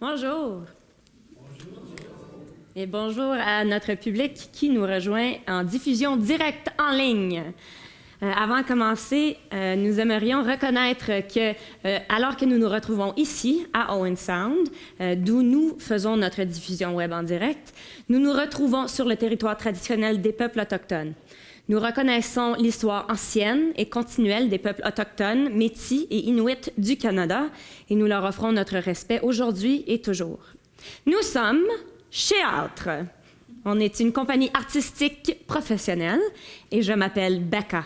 Bonjour. Et bonjour à notre public qui nous rejoint en diffusion directe en ligne. Avant de commencer, nous aimerions reconnaître que, alors que nous nous retrouvons ici, à Owen Sound, d'où nous faisons notre diffusion web en direct, nous nous retrouvons sur le territoire traditionnel des peuples autochtones. Nous reconnaissons l'histoire ancienne et continuelle des peuples autochtones, Métis et Inuits du Canada, et nous leur offrons notre respect aujourd'hui et toujours. Nous sommes Chéâtre. On est une compagnie artistique professionnelle et je m'appelle Becca.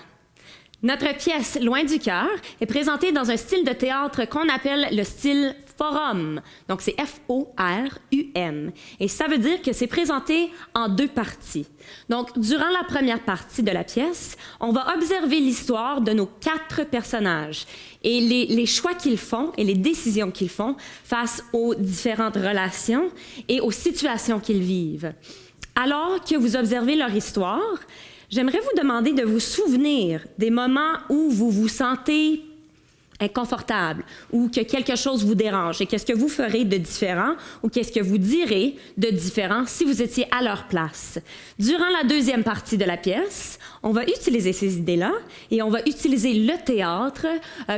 Notre pièce Loin du cœur est présentée dans un style de théâtre qu'on appelle le style forum. Donc, c'est F-O-R-U-M. Et ça veut dire que c'est présenté en deux parties. Donc, durant la première partie de la pièce, on va observer l'histoire de nos 4 personnages et les choix qu'ils font et les décisions qu'ils font face aux différentes relations et aux situations qu'ils vivent. Alors que vous observez leur histoire, j'aimerais vous demander de vous souvenir des moments où vous vous sentez inconfortable ou que quelque chose vous dérange et qu'est-ce que vous ferez de différent ou qu'est-ce que vous direz de différent si vous étiez à leur place. Durant la deuxième partie de la pièce, on va utiliser ces idées-là et on va utiliser le théâtre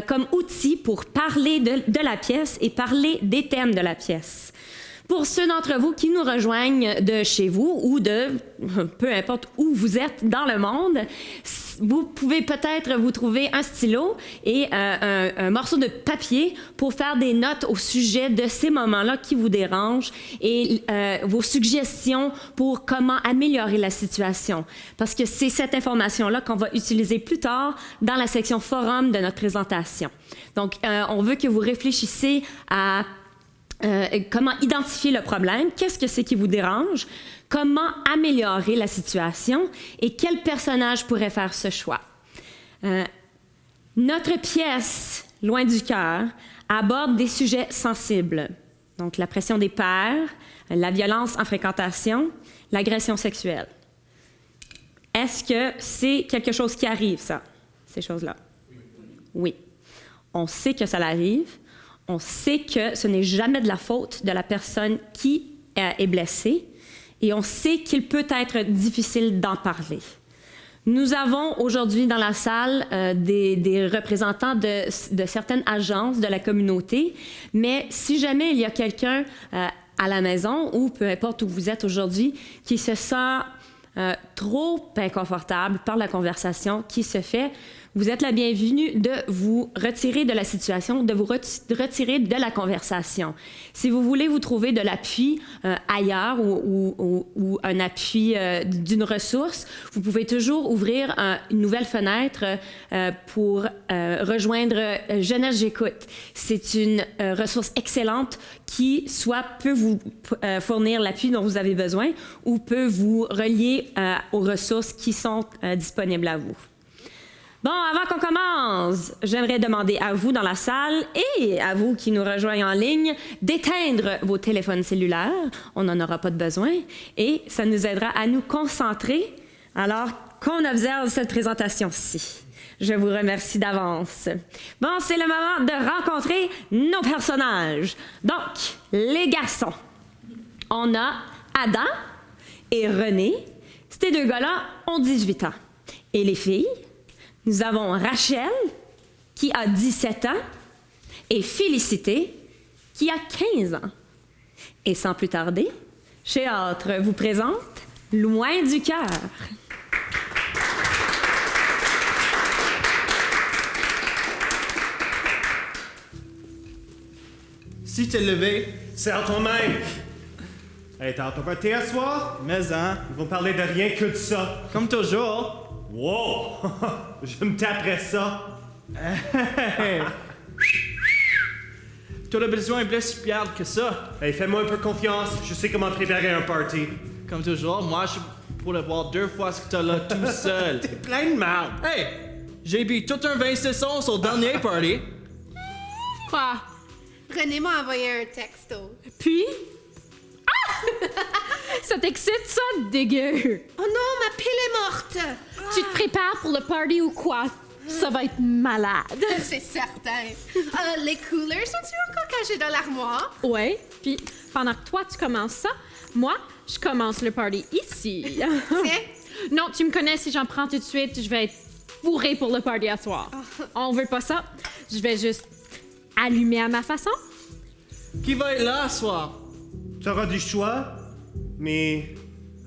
comme outil pour parler de la pièce et parler des thèmes de la pièce. Pour ceux d'entre vous qui nous rejoignent de chez vous ou de peu importe où vous êtes dans le monde, vous pouvez peut-être vous trouver un stylo et un morceau de papier pour faire des notes au sujet de ces moments-là qui vous dérangent et vos suggestions pour comment améliorer la situation. Parce que c'est cette information-là qu'on va utiliser plus tard dans la section forum de notre présentation. Donc, on veut que vous réfléchissiez à comment identifier le problème, qu'est-ce que c'est qui vous dérange, comment améliorer la situation et quel personnage pourrait faire ce choix. Notre pièce, Loin du cœur, aborde des sujets sensibles, donc la pression des pairs, la violence en fréquentation, l'agression sexuelle. Est-ce que c'est quelque chose qui arrive, ça, ces choses-là? Oui. On sait que ça arrive. On sait que ce n'est jamais de la faute de la personne qui est blessée et on sait qu'il peut être difficile d'en parler. Nous avons aujourd'hui dans la salle des représentants de certaines agences de la communauté, mais si jamais il y a quelqu'un à la maison ou peu importe où vous êtes aujourd'hui qui se sent trop inconfortable par la conversation qui se fait, vous êtes la bienvenue de vous retirer de la situation, de vous retirer de la conversation. Si vous voulez vous trouver de l'appui ailleurs ou un appui d'une ressource, vous pouvez toujours ouvrir une nouvelle fenêtre pour rejoindre Jeunesse J'écoute. C'est une ressource excellente qui soit peut vous fournir l'appui dont vous avez besoin ou peut vous relier aux ressources qui sont disponibles à vous. Bon, avant qu'on commence, j'aimerais demander à vous dans la salle et à vous qui nous rejoignent en ligne d'éteindre vos téléphones cellulaires. On n'en aura pas de besoin et ça nous aidera à nous concentrer alors qu'on observe cette présentation-ci. Je vous remercie d'avance. Bon, c'est le moment de rencontrer nos personnages. Donc, les garçons. On a Adam et René. Ces 2 gars-là ont 18 ans. Et les filles? Nous avons Rachel, qui a 17 ans, et Félicité, qui a 15 ans. Et sans plus tarder, Chéâtre vous présente Loin du cœur. Si t'es levé, serre toi-même. Hey, t'as ton party à soir? Mais hein, Ils vont parler de rien que de ça. comme toujours. Wow! Je me taperais ça. Hey. T'as besoin de si pire que ça. Hey, fais-moi un peu confiance. Je sais comment préparer un party. Comme toujours, moi je pourrais boire 2 fois ce que t'as là tout seul. T'es plein de marde. Hey! J'ai bu tout un 26 onces au dernier party. Quoi? René m'a envoyé un texto. Puis? Ah! Ça t'excite, ça? Dégueu! Oh non, ma pile est morte! Tu te prépares pour le party ou quoi? Ça va être malade. C'est certain. Les couleurs sont-ils encore cachés dans l'armoire? Ouais, puis pendant que toi, tu commences ça, moi, je commence le party ici. Tiens. Non, tu me connais, si j'en prends tout de suite, je vais être fourrée pour le party à soir. On veut pas ça. Je vais juste allumer à ma façon. Qui va être là ce soir? T'auras du choix, mais...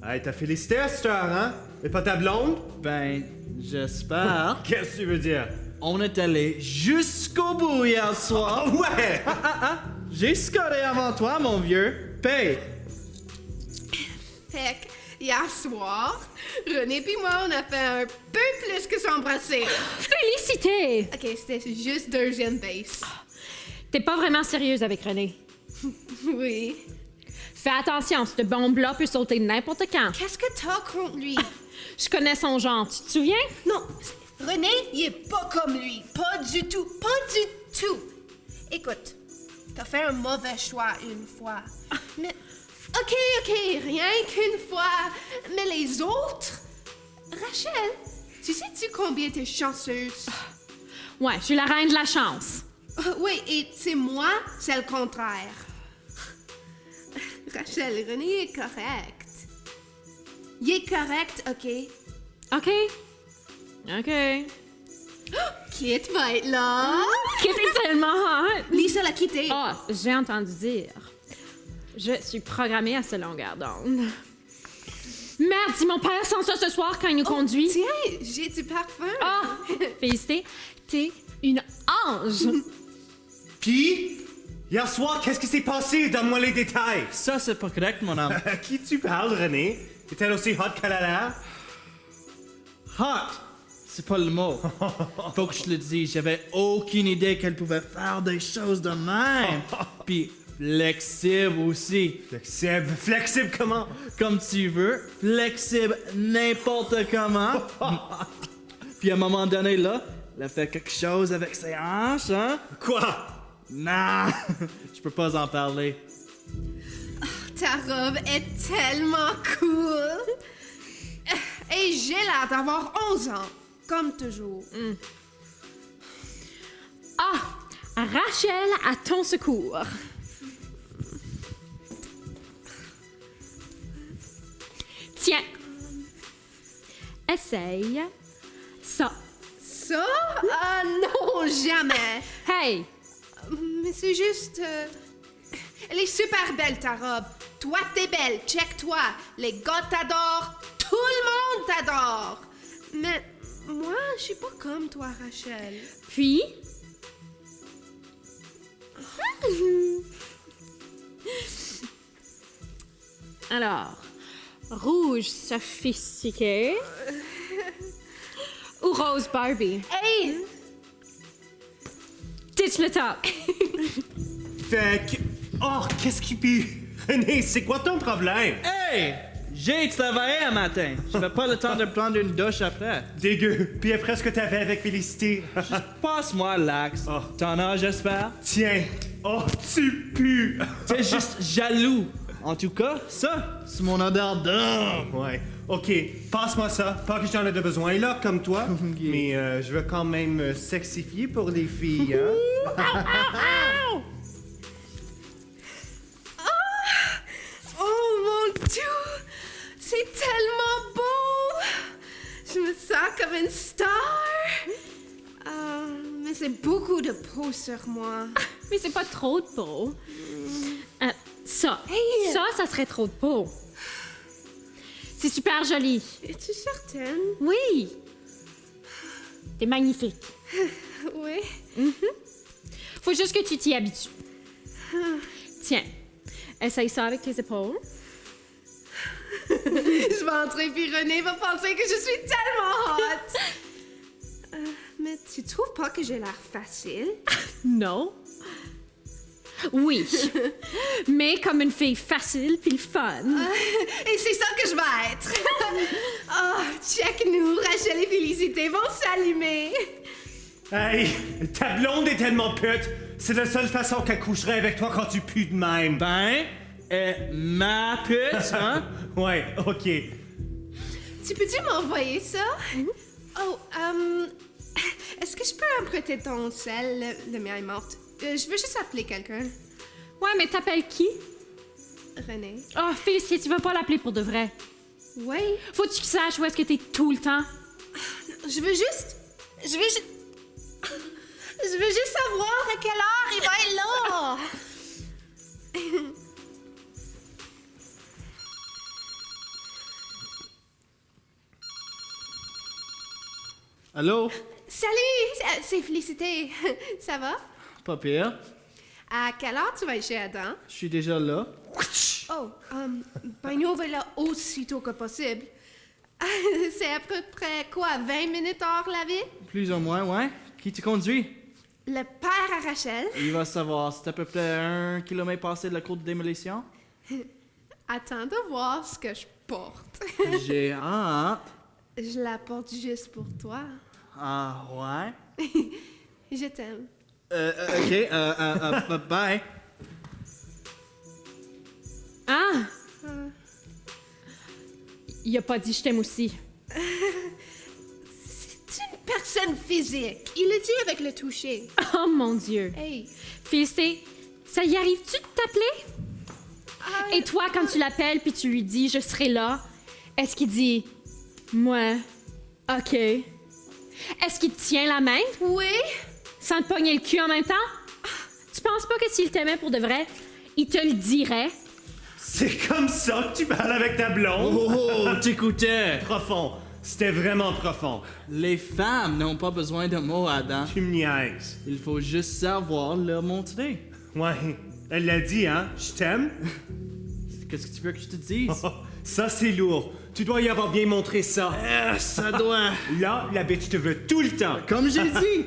Hey, t'as félicité à cette heure, hein? Mais pas ta blonde? Ben, j'espère. Qu'est-ce que tu veux dire? On est allé jusqu'au bout hier soir. Ah ouais! J'ai scoré avant toi, mon vieux. Paye. Fait que, hier soir, René puis moi, on a fait un peu plus que s'embrasser. Félicité! OK, c'était juste deuxième base. T'es pas vraiment sérieuse avec René. Oui. Fais attention, cette bombe-là peut sauter n'importe quand. Qu'est-ce que t'as contre lui? Je connais son genre, tu te souviens? Non, René, il est pas comme lui. Pas du tout. Pas du tout. Écoute, t'as fait un mauvais choix une fois. Mais, OK, rien qu'une fois. Mais les autres? Rachel, tu sais-tu combien t'es chanceuse? Ouais, je suis la reine de la chance. Oui, et c'est moi, c'est le contraire. Rachel, René est correct. Il est correct, OK? OK. Kit va être là. Kit est tellement hot. Lisa l'a quitté. Ah, j'ai entendu dire. Je suis programmée à cette longueur d'onde. Merde, si mon père sent ça ce soir quand il nous conduit. Tiens, j'ai du parfum. Ah, félicité, t'es une ange. Pis, hier soir, qu'est-ce qui s'est passé? Donne-moi les détails. Ça, c'est pas correct, mon homme. À qui tu parles, René? Est-elle aussi hot qu'elle a l'air? Hot! C'est pas le mot. Faut que je te le dise, j'avais aucune idée qu'elle pouvait faire des choses de même. Puis flexible aussi. Flexible comment? Comme tu veux, flexible n'importe comment. Puis à un moment donné, là, elle a fait quelque chose avec ses hanches, hein? Quoi? Nah, je peux pas en parler. Ta robe est tellement cool. Et j'ai l'air d'avoir 11 ans, comme toujours. Ah, Rachel à ton secours. Tiens. Essaye ça. Ça? Ah non, jamais. Hey, Mais c'est juste... Elle est super belle, ta robe. Toi, t'es belle. Check-toi. Les gars t'adorent. Tout le monde t'adore. Mais moi, je suis pas comme toi, Rachel. puis... Alors, rouge sophistiqué ou rose Barbie? Hey! Ditch le top. Fait que... Oh, qu'est-ce qui pue? René, c'est quoi ton problème? Hey! J'ai travaillé un matin. J'avais pas le temps de prendre une douche après. Dégueu. Puis après ce que t'avais avec Félicité. Passe-moi l'axe. Oh. T'en as, j'espère? Tiens. Oh, tu pues. T'es juste jaloux. En tout cas, ça, c'est mon odeur d'homme. Ouais. OK, passe-moi ça. Pas que j'en ai de besoin là, comme toi. Mais je veux quand même me sexifier pour les filles, hein? Oh mon Dieu! C'est tellement beau! Je me sens comme une star! Mais c'est beaucoup de peau sur moi. Mais c'est pas trop de peau. Ça. Hey! Ça serait trop de peau. C'est super joli. Es-tu certaine? Oui. T'es magnifique. Oui. Faut juste que tu t'y habitues. Tiens, essaye ça avec tes épaules. Je vais entrer puis René va penser que je suis tellement hot! Mais tu trouves pas que j'ai l'air facile? Non. Oui. Mais comme une fille facile puis le fun. Et c'est ça que je vais être! Oh, check-nous! Rachel et Félicité vont s'allumer! Hey, ta blonde est tellement pute. C'est la seule façon qu'elle coucherait avec toi quand tu pues de même. Ben, ma pute, hein? Ouais, OK. Tu peux-tu m'envoyer ça? Oh, est-ce que je peux emprunter ton sel? Le mien est morte. Je veux juste appeler quelqu'un. Ouais, mais t'appelles qui? René. Oh, Félicité, tu veux pas l'appeler pour de vrai. Oui. Faut-tu qu'il sache où est-ce que t'es tout le temps? Je veux juste savoir à quelle heure il va être là. Allô? Salut, c'est Félicité. Ça va? Pas pire. À quelle heure tu vas être chez Adam? Je suis déjà là. Oh, ben nous on va là aussitôt que possible. C'est à peu près quoi, 20 minutes hors la ville? Plus ou moins, ouais. Qui te conduit? Le père à Rachel. Il va savoir. C'est à peu près 1 kilomètre passé de la cour de démolition. Attends de voir ce que je porte. J'ai hâte. Je la porte juste pour toi. Ah, ouais. Je t'aime. Ok, bye. Ah! Il a pas dit je t'aime aussi. C'est une personne physique. Il le dit avec le toucher. Oh mon Dieu. Hey. Félicité, ça y arrive-tu de t'appeler? Et toi, quand tu l'appelles puis tu lui dis je serai là, est-ce qu'il dit moi, ok? Est-ce qu'il te tient la main Oui? sans te pogner le cul en même temps? Tu penses pas que s'il t'aimait pour de vrai, il te le dirait? C'est comme ça que tu parles avec ta blonde? Oh, t'écoutais. Profond. C'était vraiment profond. Les femmes n'ont pas besoin de mots, Adam. Tu me niaises. Il faut juste savoir leur montrer. Ouais, elle l'a dit, hein? Je t'aime? Qu'est-ce que tu veux que je te dise? Oh, ça, c'est lourd. Tu dois y avoir bien montré ça. Ça doit... Là, la bitch te veut tout le temps. Comme j'ai dit.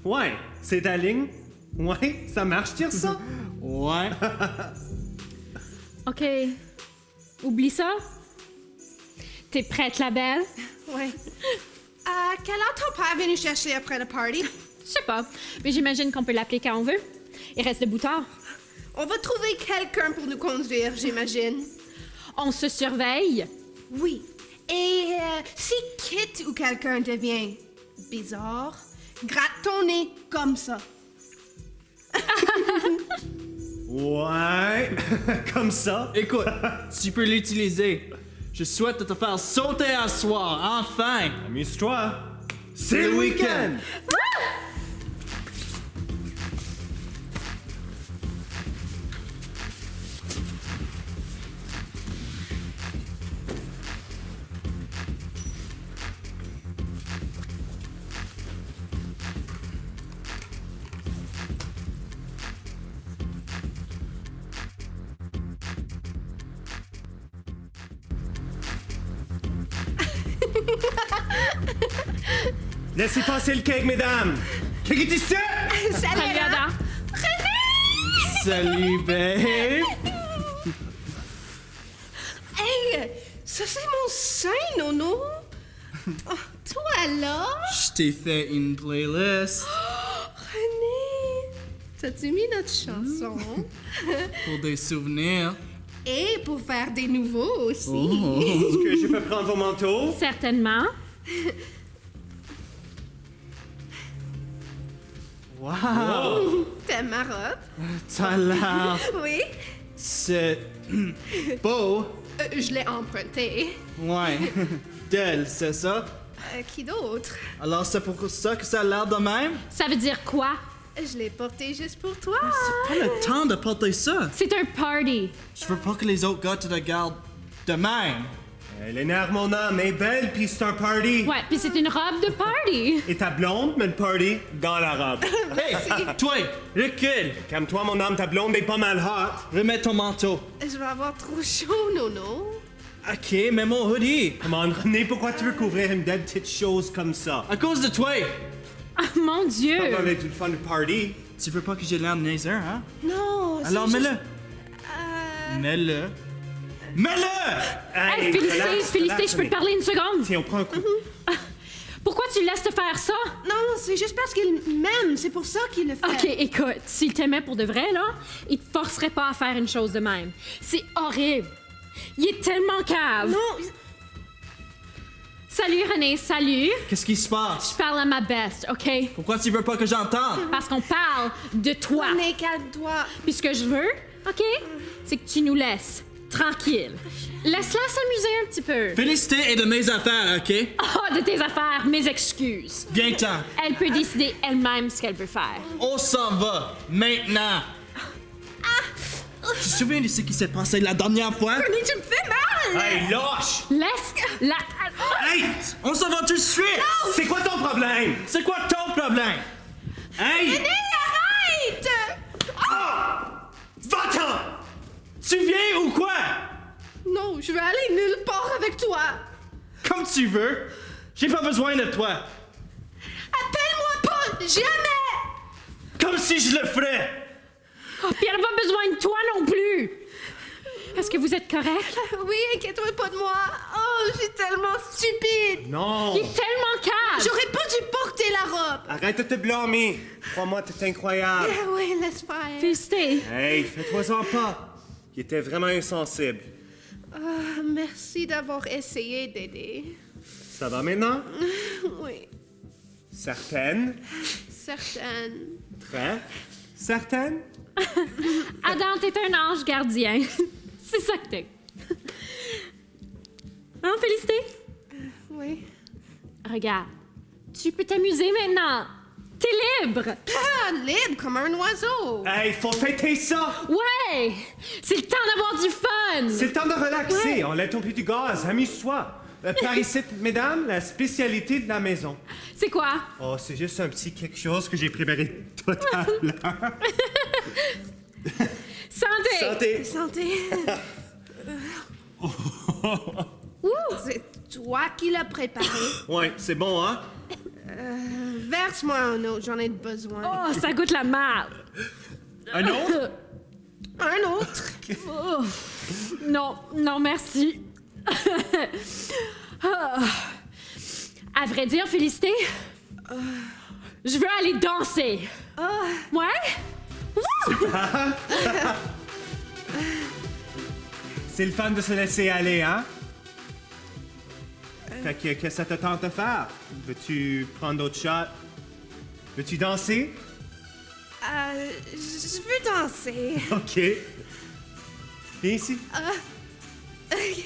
Ouais, c'est ta ligne? Ouais, ça marche, tire ça? Ouais. Ok. Oublie ça. T'es prête, la belle? Ouais. À quelle heure ton père est venu chercher après le party? Je sais pas, mais j'imagine qu'on peut l'appeler quand on veut. Il reste debout tard. On va trouver quelqu'un pour nous conduire, j'imagine. On se surveille. Oui. Et si Kit ou quelqu'un devient bizarre, gratte ton nez comme ça. Ouais, comme ça. Écoute, tu peux l'utiliser. Je souhaite te faire sauter à soir, enfin. Amuse-toi. C'est le week-end. Laissez passer le cake, mesdames. Qu'est-ce que tu sais? Salut, Adam. Salut, babe. Hey, ça c'est mon sein, Nono. Oh, toi là? Je t'ai fait une playlist René, t'as-tu mis notre chanson? pour des souvenirs. Et pour faire des nouveaux aussi. Est-ce que je peux prendre vos manteaux? Certainement. Wow. T'aimes ma robe? T'as l'air... Oui. C'est... beau. Je l'ai emprunté. Ouais. D'elle, c'est ça? Qui d'autre? Alors c'est pour ça que ça a l'air de même? Ça veut dire quoi? Je l'ai porté juste pour toi. Pas le temps de porter ça. C'est un party. Je veux pas que les autres gars te regardent de même. Elle énerve mon âme, elle est belle, puis c'est un party. Ouais, puis c'est une robe de party. Et ta blonde met le party dans la robe. Hey, toi, recule. Calme-toi, mon âme, ta blonde est pas mal hot. Remets ton manteau. Je vais avoir trop chaud, Nono. Ok, mets mon hoodie. Comment, René, pourquoi tu veux couvrir une belle petite chose comme ça? À cause de toi. Ah, mon Dieu. Ça va avec du fun de party. Tu veux pas que j'ai l'air niaiseur, hein? Non. Alors c'est mets-le. juste- Mets-le. Mets-le! Hey, Félicité, relax, Félicité, relax, je peux te parler une seconde? Tiens, on prend un coup. Pourquoi tu le laisses te faire ça? Non, c'est juste parce qu'il m'aime. C'est pour ça qu'il le fait. Ok, écoute, s'il t'aimait pour de vrai, là, il te forcerait pas à faire une chose de même. C'est horrible. Il est tellement cave. Non. Salut René, salut. Qu'est-ce qui se passe? Je parle à ma best, OK? Pourquoi tu veux pas que j'entende? Parce qu'on parle de toi. René, calme-toi. Puis ce que je veux, OK? C'est que tu nous laisses tranquille. Laisse-la s'amuser un petit peu. Félicité est de mes affaires, OK? Oh, de tes affaires, mes excuses. Viens-t'en. Elle peut décider elle-même ce qu'elle veut faire. On s'en va, maintenant. Tu te souviens de ce qui s'est passé la dernière fois? René, tu me fais mal! Hey, lâche! Laisse-la... Hey! On s'en va tout de suite! C'est quoi ton problème? C'est quoi ton problème? Hey! René, arrête! Va-t'en! Tu viens ou quoi? Non, je veux aller nulle part avec toi. Comme tu veux. J'ai pas besoin de toi. Appelle-moi pas, jamais! Comme si je le ferais. Oh, puis elle a pas besoin de toi non plus. Est-ce que vous êtes correct? Oui, inquiète-toi pas de moi. Oh, je suis tellement stupide. Non! Il est tellement calme. J'aurais pas dû porter la robe. Arrête de te blâmer! Crois-moi, t'es incroyable! Oui, laisse faire. Félicité. Hey, fais-toi-en pas! Il était vraiment insensible. Ah, merci d'avoir essayé d'aider. Ça va maintenant? Oui, Certaine? certaine. Très? Certaine? Adam, t'es un ange gardien. C'est ça que t'es. Hein, Félicité? Oui. Regarde, tu peux t'amuser maintenant. T'es libre. Ah, libre comme un oiseau. Hey, faut fêter ça! Ouais, c'est le temps d'avoir du fun. C'est le temps de relaxer. Ouais. On laisse un peu du gaz. Amuse-toi. Par ici, mesdames, la spécialité de la maison. C'est quoi? Oh, c'est juste un petit quelque chose que j'ai préparé tout à l'heure. Santé. Santé! Santé. C'est toi qui l'as préparé. Ouais, c'est bon, hein? Verse-moi un autre, j'en ai besoin. Oh, ça goûte la merde. Un autre? Un autre? Oh. Non, non, merci. Ah. À vrai dire, Félicité, je veux aller danser. Ouais? C'est le fun de se laisser aller, hein? Fait que, qu'est-ce que ça te tente de faire? Veux-tu prendre d'autres shots? Veux-tu danser? Je veux danser. OK. Viens ici. Ok.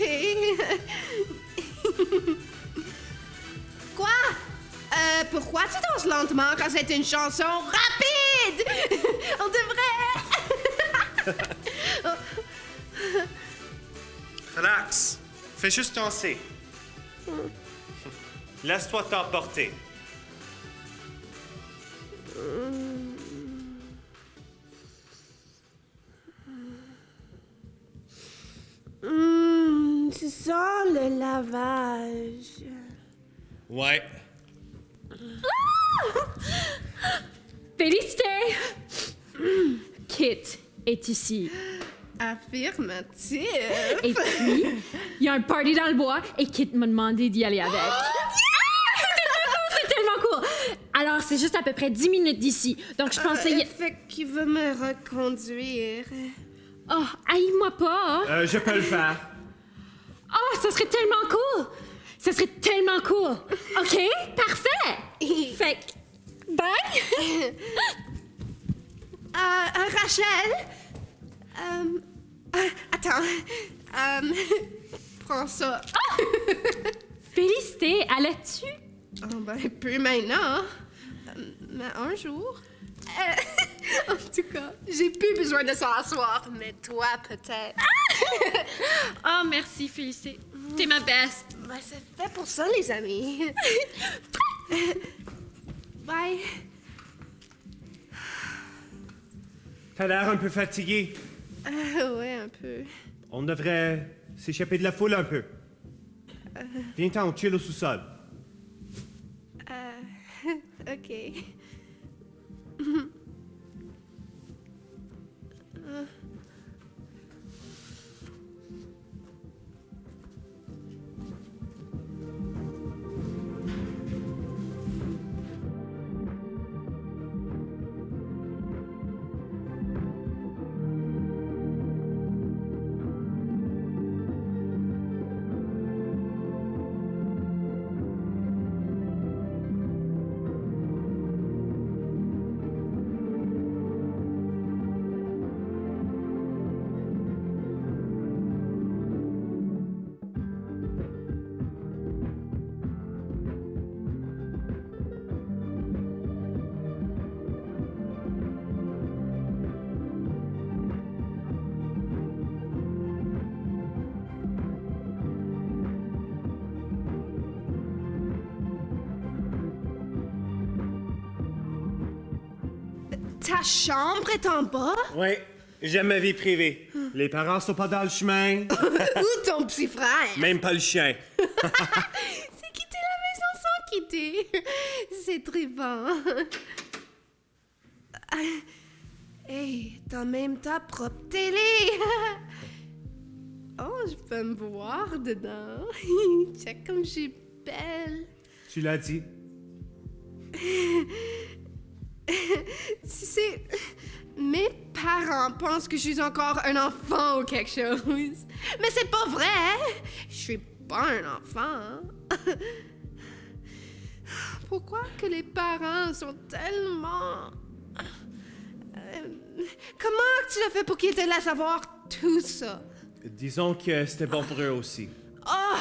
Quoi? Pourquoi tu danses lentement quand c'est une chanson rapide? On devrait... Relax. Fais juste danser. Laisse-toi t'emporter. Tu sens le lavage. Ouais. Félicité! Kit est ici. Affirmatif. Et puis, il y a un party dans le bois et Kit m'a demandé d'y aller avec. C'est tellement cool! Alors, c'est juste à peu près 10 minutes d'ici. Donc, je pensais... Fait qu'il veut me reconduire. Oh, haïs-moi pas! Je peux le faire. Oh, ça serait tellement cool! Ça serait tellement cool! OK, parfait! Fait que, bye! Rachel? Attends. Prends ça. Félicité, allais-tu? Oh, ben, plus maintenant. Mais un jour. En tout cas, j'ai plus besoin de ça à soir, mais toi, peut-être. Oh, merci, Félicité. T'es ma best. Ben, c'est fait pour ça, les amis. Bye. T'as l'air un peu fatigué. Ouais, un peu. On devrait s'échapper de la foule un peu. Viens-t'en, on chill au sous-sol. OK. Ta chambre est en bas? Ouais, j'aime ma vie privée. Les parents sont pas dans le chemin, Ou ton petit frère? même pas le chien. C'est quitter la maison sans quitter. C'est très bon. Hey, t'as même ta propre télé. Oh, je peux me voir dedans. Check comme je suis belle. Tu l'as dit. Tu sais, mes parents pensent que je suis encore un enfant ou quelque chose. Mais c'est pas vrai. Je suis pas un enfant. Pourquoi que les parents sont tellement... Comment tu l'as fait pour qu'ils te laissent savoir tout ça? Disons que c'était bon pour eux aussi. Oh,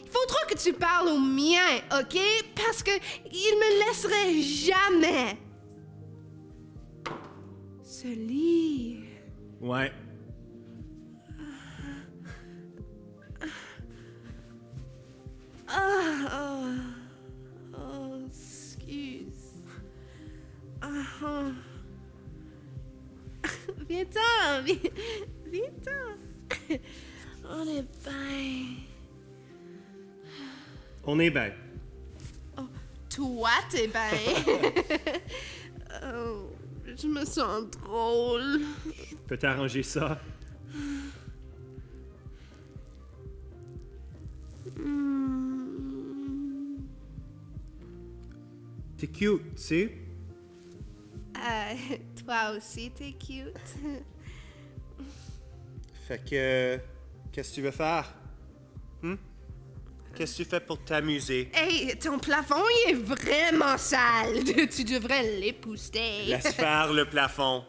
il faudra que tu parles au mien, OK? Parce que ils me laisseraient jamais se lire. Ouais. Excuse. Viens-t'en, viens-t'en. On est bien. On est bien. Toi, t'es bien. Oh, je me sens drôle. Je peux t'arranger ça. T'es cute, tu sais. Toi aussi, t'es cute. Fait que... Qu'est-ce que tu veux faire? Qu'est-ce que tu fais pour t'amuser? Hey, ton plafond, il est vraiment sale. Tu devrais l'épousser. Laisse faire le plafond.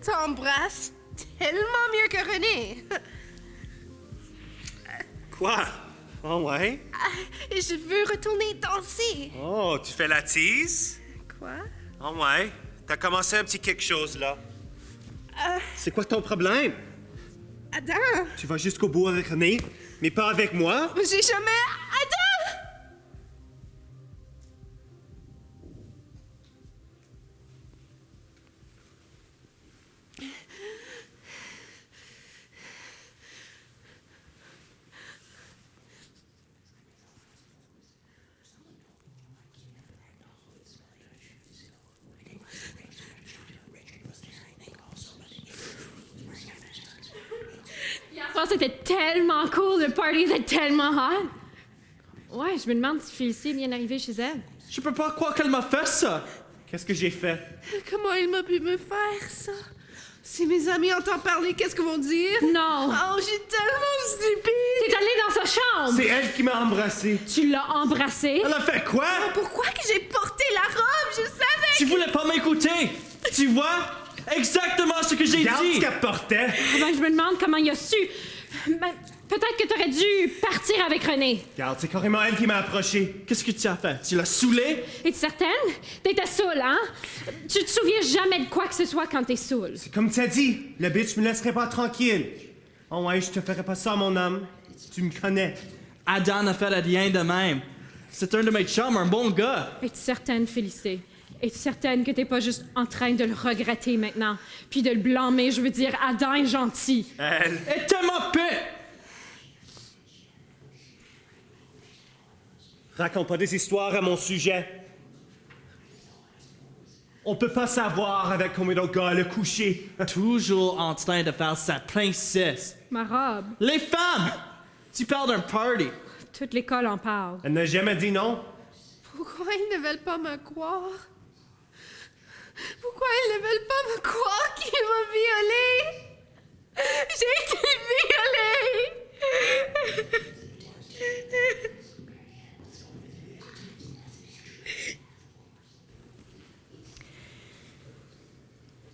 T'embrasses tellement mieux que René. Quoi? Oh ouais? Je veux retourner danser. Oh, tu fais la tease? Quoi? Oh ouais. T'as commencé un petit quelque chose, là. C'est quoi ton problème? Adam, Tu vas jusqu'au bout avec René, mais pas avec moi? j'ai jamais... Adam! Ça, c'était tellement cool, le party était tellement hot. Ouais, je me demande si Félicie est bien arrivée chez elle. Je peux pas croire qu'elle m'a fait ça. Qu'est-ce que j'ai fait? Comment il m'a pu me faire ça? Si mes amis entendent parler, qu'est-ce qu'ils vont dire? Non! Oh, j'ai tellement stupide! T'es allé dans sa chambre! C'est elle qui m'a embrassé. Tu l'as embrassé? Elle a fait quoi? Pourquoi que j'ai porté la robe? Je savais! Tu voulais pas m'écouter. Tu vois? Exactement ce que j'ai Regarde ce dit. qu'elle portait. Ben, je me demande comment il a su. Ben, peut-être que t'aurais dû partir avec René. Regarde, c'est carrément elle qui m'a approché. Qu'est-ce que tu as fait? Tu l'as saoulé? Es-tu certaine? T'étais saoule, hein? Tu te souviens jamais de quoi que ce soit quand t'es saoule. C'est comme tu as dit, le bitch me laisserait pas tranquille. Oh ouais, je te ferais pas ça, mon homme. Tu me connais. Adam n'a fait rien de même. C'est un de mes chums, un bon gars. Es-tu certaine, Félicité? Es-tu certaine que t'es pas juste en train de le regretter maintenant? Puis de le blâmer, je veux dire, Adam est gentil. Elle. Elle est tellement pute. Raconte pas des histoires à mon sujet. On peut pas savoir avec combien d'autres gars elle a couché. Toujours en train de faire sa princesse. Ma robe. Les femmes! Tu parles d'un party. Toute l'école en parle. Elle n'a jamais dit non. Pourquoi ils ne veulent pas me croire? Pourquoi ils ne veulent pas me croire qu'il m'a violée? J'ai été violée!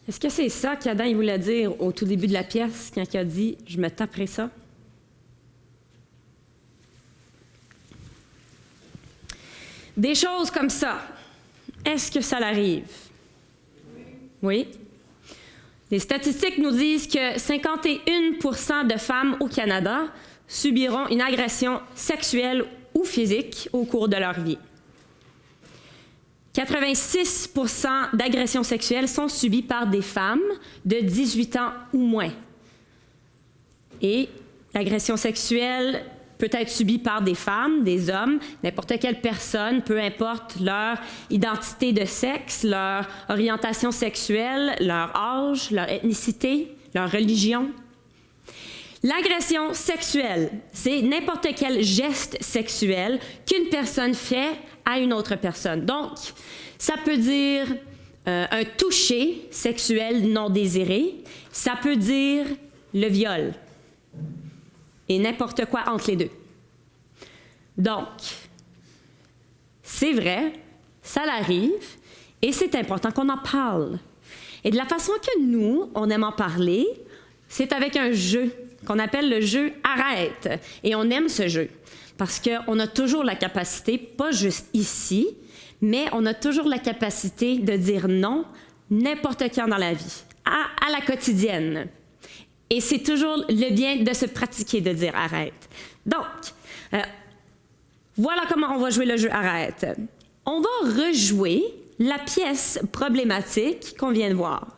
Est-ce que c'est ça qu'Adam il voulait dire au tout début de la pièce quand il a dit « Je me taperai ça » ? Des choses comme ça, est-ce que ça l'arrive? Oui. Les statistiques nous disent que 51% de femmes au Canada subiront une agression sexuelle ou physiques au cours de leur vie. 86% d'agressions sexuelles sont subies par des femmes de 18 ans ou moins. Et l'agression sexuelle peut être subie par des femmes, des hommes, n'importe quelle personne, peu importe leur identité de sexe, leur orientation sexuelle, leur âge, leur ethnicité, leur religion. L'agression sexuelle, c'est n'importe quel geste sexuel qu'une personne fait à une autre personne. Donc, ça peut dire un toucher sexuel non désiré, ça peut dire le viol et n'importe quoi entre les deux. Donc, c'est vrai, ça l'arrive et c'est important qu'on en parle. Et de la façon que nous, on aime en parler, c'est avec un jeu qu'on appelle le jeu « Arrête ». Et on aime ce jeu parce qu'on a toujours la capacité, pas juste ici, mais on a toujours la capacité de dire non n'importe quand dans la vie, à la quotidienne. Et c'est toujours le bien de se pratiquer de dire « Arrête ». Donc, voilà comment on va jouer le jeu « Arrête ». On va rejouer la pièce problématique qu'on vient de voir.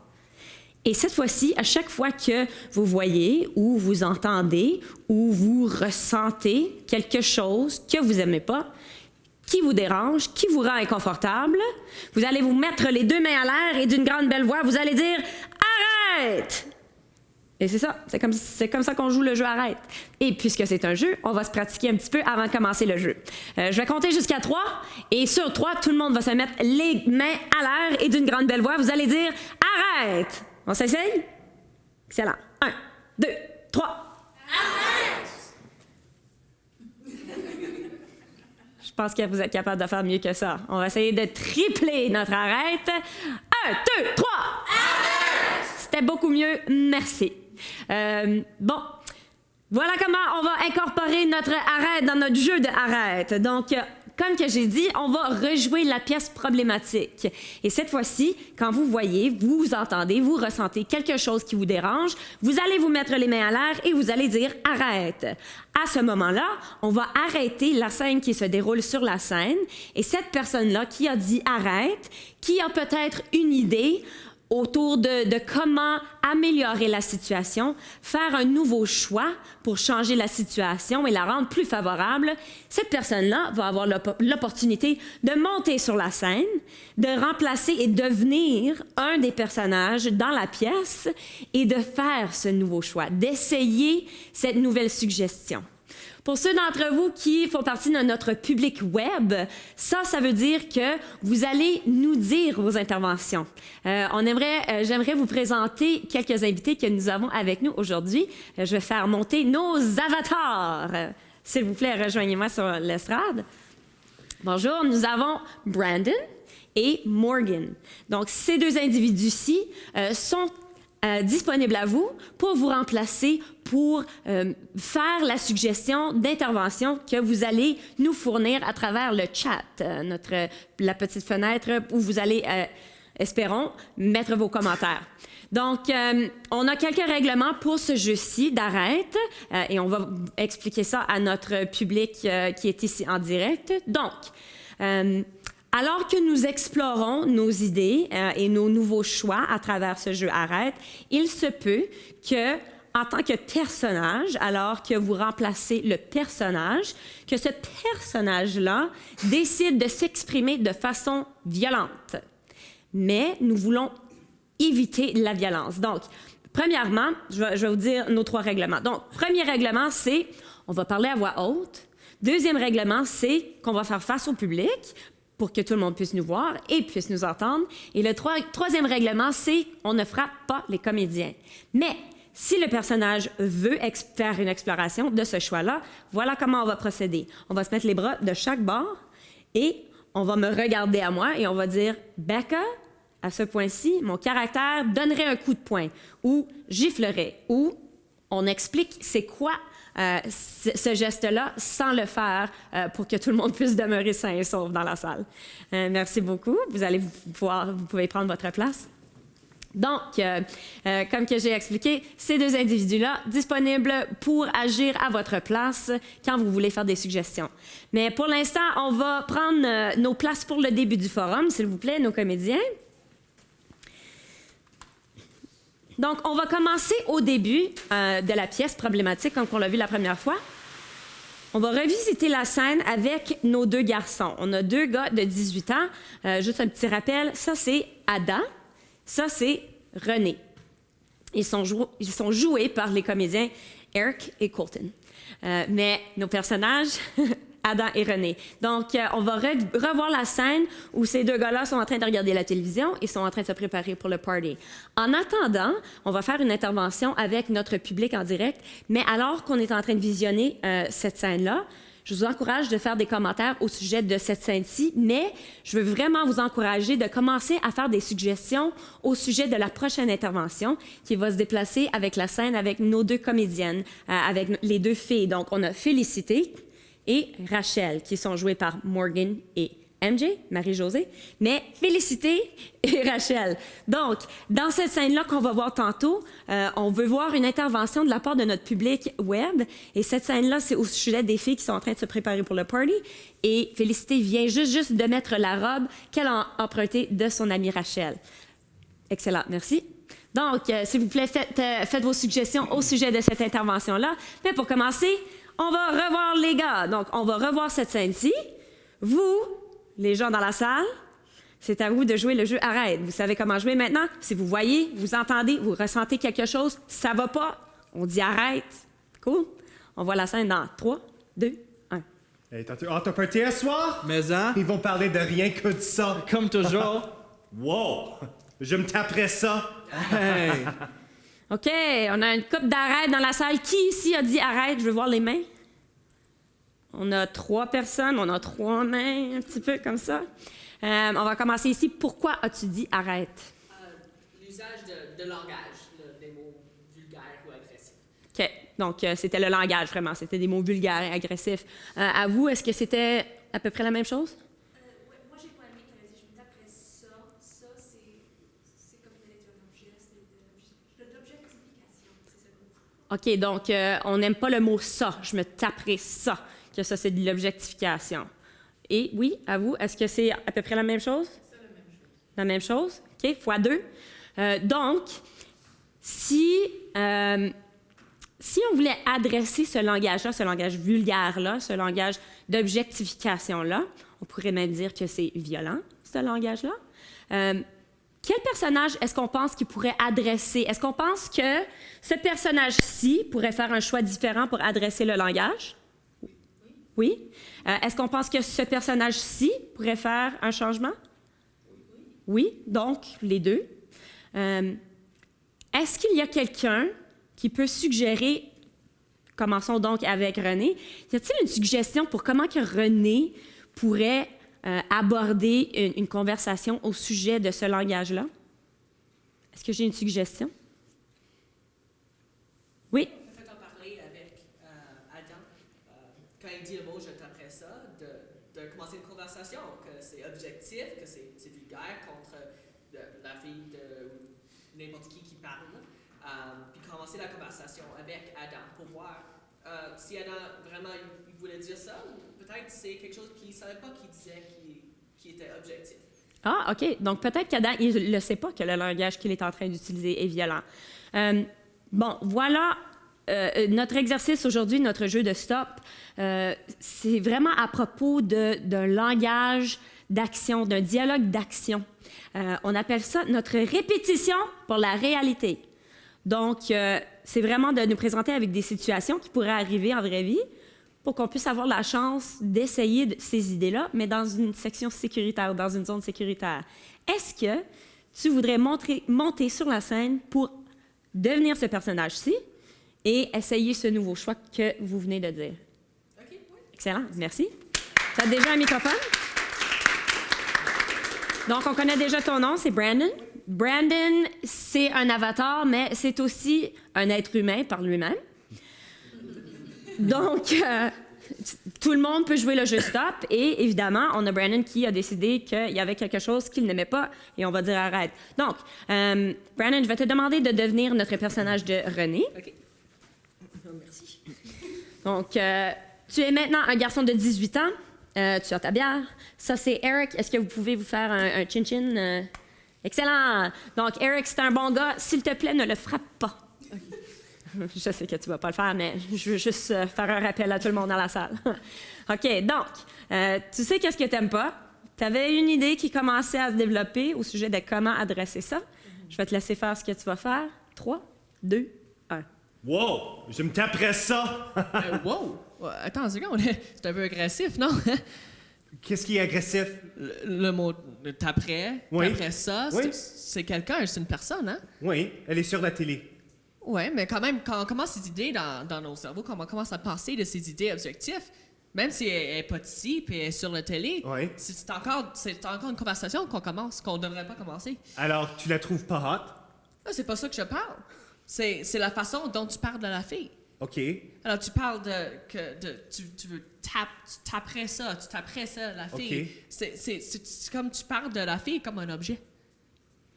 Et cette fois-ci, à chaque fois que vous voyez ou vous entendez ou vous ressentez quelque chose que vous n'aimez pas, qui vous dérange, qui vous rend inconfortable, vous allez vous mettre les deux mains à l'air et d'une grande belle voix, vous allez dire « Arrête !» Et c'est ça, c'est comme ça qu'on joue le jeu « Arrête ». Et puisque c'est un jeu, on va se pratiquer un petit peu avant de commencer le jeu. Je vais compter jusqu'à 3 et sur 3, tout le monde va se mettre les mains à l'air et d'une grande belle voix, vous allez dire « Arrête !» On s'essaye? Excellent. 1, 2, 3. Arrête! Je pense que vous êtes capable de faire mieux que ça. On va essayer de tripler notre arrête. 1, 2, 3. Arrête! C'était beaucoup mieux. Merci. Bon. Voilà comment on va incorporer notre arrête dans notre jeu de arrête. Donc, comme que j'ai dit, on va rejouer la pièce problématique. Et cette fois-ci, quand vous voyez, vous entendez, vous ressentez quelque chose qui vous dérange, vous allez vous mettre les mains à l'air et vous allez dire « Arrête ». À ce moment-là, on va arrêter la scène qui se déroule sur la scène et cette personne-là qui a dit « Arrête », qui a peut-être une idée autour de comment améliorer la situation, faire un nouveau choix pour changer la situation et la rendre plus favorable, cette personne-là va avoir l'opportunité de monter sur la scène, de remplacer et devenir un des personnages dans la pièce et de faire ce nouveau choix, d'essayer cette nouvelle suggestion. Pour ceux d'entre vous qui font partie de notre public web, ça veut dire que vous allez nous dire vos interventions. J'aimerais vous présenter quelques invités que nous avons avec nous aujourd'hui. Je vais faire monter nos avatars. S'il vous plaît, rejoignez-moi sur l'estrade. Bonjour, nous avons Brandon et Morgan. Donc, ces deux individus-ci sont disponible à vous pour vous remplacer, pour faire la suggestion d'intervention que vous allez nous fournir à travers le chat, la petite fenêtre où vous allez, espérons, mettre vos commentaires. Donc, on a quelques règlements pour ce jeu-ci d'arrête et on va expliquer ça à notre public qui est ici en direct. Donc, alors que nous explorons nos idées et nos nouveaux choix à travers ce jeu Arrête, il se peut que, en tant que personnage, alors que vous remplacez le personnage, que ce personnage-là décide de s'exprimer de façon violente. Mais nous voulons éviter la violence. Donc, premièrement, je vais vous dire nos 3 règlements. Donc, premier règlement, c'est on va parler à voix haute. Deuxième règlement, c'est qu'on va faire face au public pour que tout le monde puisse nous voir et puisse nous entendre. Et le troisième règlement, c'est on ne frappe pas les comédiens. Mais si le personnage veut faire une exploration de ce choix-là, voilà comment on va procéder. On va se mettre les bras de chaque bord et on va me regarder à moi et on va dire « Becca, à ce point-ci, mon caractère donnerait un coup de poing ou giflerait ou on explique c'est quoi ce geste-là sans le faire pour que tout le monde puisse demeurer sain et sauf dans la salle. Merci beaucoup. Vous pouvez prendre votre place. Donc, comme que j'ai expliqué, ces deux individus-là disponibles pour agir à votre place quand vous voulez faire des suggestions. Mais pour l'instant, on va prendre nos places pour le début du forum, s'il vous plaît, nos comédiens. Donc, on va commencer au début de la pièce problématique, comme on l'a vu la première fois. On va revisiter la scène avec nos deux garçons. On a deux gars de 18 ans. Juste un petit rappel, ça, c'est Adam. Ça, c'est René. Ils sont joués par les comédiens Eric et Colton. Mais nos personnages, Adam et René. Donc, on va revoir la scène où ces deux gars-là sont en train de regarder la télévision et sont en train de se préparer pour le party. En attendant, on va faire une intervention avec notre public en direct, mais alors qu'on est en train de visionner cette scène-là, je vous encourage de faire des commentaires au sujet de cette scène-ci, mais je veux vraiment vous encourager de commencer à faire des suggestions au sujet de la prochaine intervention qui va se déplacer avec la scène avec nos deux comédiennes, avec les deux filles. Donc, on a Félicité et Rachel, qui sont jouées par Morgan et MJ, Marie-Josée, mais Félicité et Rachel. Donc, dans cette scène-là qu'on va voir tantôt, on veut voir une intervention de la part de notre public web. Et cette scène-là, c'est au sujet des filles qui sont en train de se préparer pour le party. Et Félicité vient juste de mettre la robe qu'elle a empruntée de son amie Rachel. Excellent, merci. Donc, s'il vous plaît, faites vos suggestions au sujet de cette intervention-là. Mais pour commencer, on va revoir les gars. Donc, on va revoir cette scène-ci. Vous, les gens dans la salle, c'est à vous de jouer le jeu Arrête. Vous savez comment jouer maintenant? Si vous voyez, vous entendez, vous ressentez quelque chose, ça va pas, on dit Arrête. Cool? On voit la scène dans 3, 2, 1. Hey, t'as-tu hâte au party ce soir? Mais hein? Ils vont parler de rien que de ça. Comme toujours. Wow! Je me taperais ça. Hey! OK, on a une couple d'arrêt dans la salle. Qui ici a dit arrête? Je veux voir les mains. On a 3 personnes, on a 3 mains, un petit peu comme ça. On va commencer ici. Pourquoi as-tu dit arrête? L'usage de langage, des mots vulgaires ou agressifs. OK, donc c'était le langage, vraiment. C'était des mots vulgaires et agressifs. À vous, est-ce que c'était à peu près la même chose? Ouais, moi, j'ai pas aimé qu'elle a dit je me taperais ça. Ça, c'est comme elle est un objet, c'est de l'objectification. C'est ça. OK, donc on n'aime pas le mot ça. Je me taperai ça. Que ça, c'est de l'objectification. Et oui, à vous, est-ce que c'est à peu près la même chose? C'est la même chose. OK, fois 2. Donc, si on voulait adresser ce langage-là, ce langage vulgaire-là, ce langage d'objectification-là, on pourrait même dire que c'est violent, ce langage-là. Quel personnage est-ce qu'on pense qu'il pourrait adresser? Est-ce qu'on pense que ce personnage-ci pourrait faire un choix différent pour adresser le langage? Oui. Est-ce qu'on pense que ce personnage-ci pourrait faire un changement? Oui. Donc, les deux. Est-ce qu'il y a quelqu'un qui peut suggérer, commençons donc avec René, y a-t-il une suggestion pour comment que René pourrait aborder une conversation au sujet de ce langage-là? Est-ce que j'ai une suggestion? Oui? Peut-être en parler avec Adam. Quand il dit le mot « je taperais ça », de commencer une conversation, que c'est objectif, que c'est vulgaire contre la fille de n'importe qui parle. Puis commencer la conversation avec Adam pour voir si Adam vraiment il voulait dire ça ou peut-être c'est quelque chose qu'il ne savait pas qu'il disait qui était objectif. Ah, OK. Donc, peut-être qu'Adam, il ne sait pas que le langage qu'il est en train d'utiliser est violent. Bon, voilà notre exercice aujourd'hui, notre jeu de stop. C'est vraiment à propos d'un langage d'action, d'un dialogue d'action. On appelle ça notre répétition pour la réalité. Donc, c'est vraiment de nous présenter avec des situations qui pourraient arriver en vraie vie pour qu'on puisse avoir la chance d'essayer ces idées-là, mais dans une section sécuritaire, dans une zone sécuritaire. Est-ce que tu voudrais monter sur la scène pour devenir ce personnage-ci et essayer ce nouveau choix que vous venez de dire? OK, oui. Excellent, merci. Tu as déjà un microphone? Donc, on connaît déjà ton nom, c'est Brandon. Brandon, c'est un avatar, mais c'est aussi un être humain par lui-même. Donc, tout le monde peut jouer le jeu stop et évidemment, on a Brandon qui a décidé qu'il y avait quelque chose qu'il n'aimait pas et on va dire arrête. Donc, Brandon, je vais te demander de devenir notre personnage de René. OK. Merci. Donc, tu es maintenant un garçon de 18 ans. Tu as ta bière. Ça, c'est Eric. Est-ce que vous pouvez vous faire un chin-chin? Excellent. Donc, Eric, c'est un bon gars. S'il te plaît, ne le frappe pas. Je sais que tu vas pas le faire, mais je veux juste faire un rappel à tout le monde dans la salle. OK, donc, tu sais qu'est-ce que t'aimes pas. Tu avais une idée qui commençait à se développer au sujet de comment adresser ça. Je vais te laisser faire ce que tu vas faire. 3, 2, 1. Wow! Je me taperais ça! Wow! Attends une seconde, c'est un peu agressif, non? Qu'est-ce qui est agressif? Le mot t'après, Oui. t'après ça, Oui. c'est quelqu'un, c'est une personne, hein? Oui, elle est sur la télé. Ouais, mais quand même, quand on commence ces idées dans nos cerveaux, quand on commence à penser de ces idées objectives, même si elle n'est pas ici puis elle est sur la télé, Oui. c'est encore une conversation qu'on commence, qu'on devrait pas commencer. Alors, tu la trouves pas hot? Ah, c'est pas ça que je parle. C'est la façon dont tu parles de la fille. OK. Alors, tu parles tu veux tu taperais ça, la fille. Ok. C'est comme tu parles de la fille comme un objet.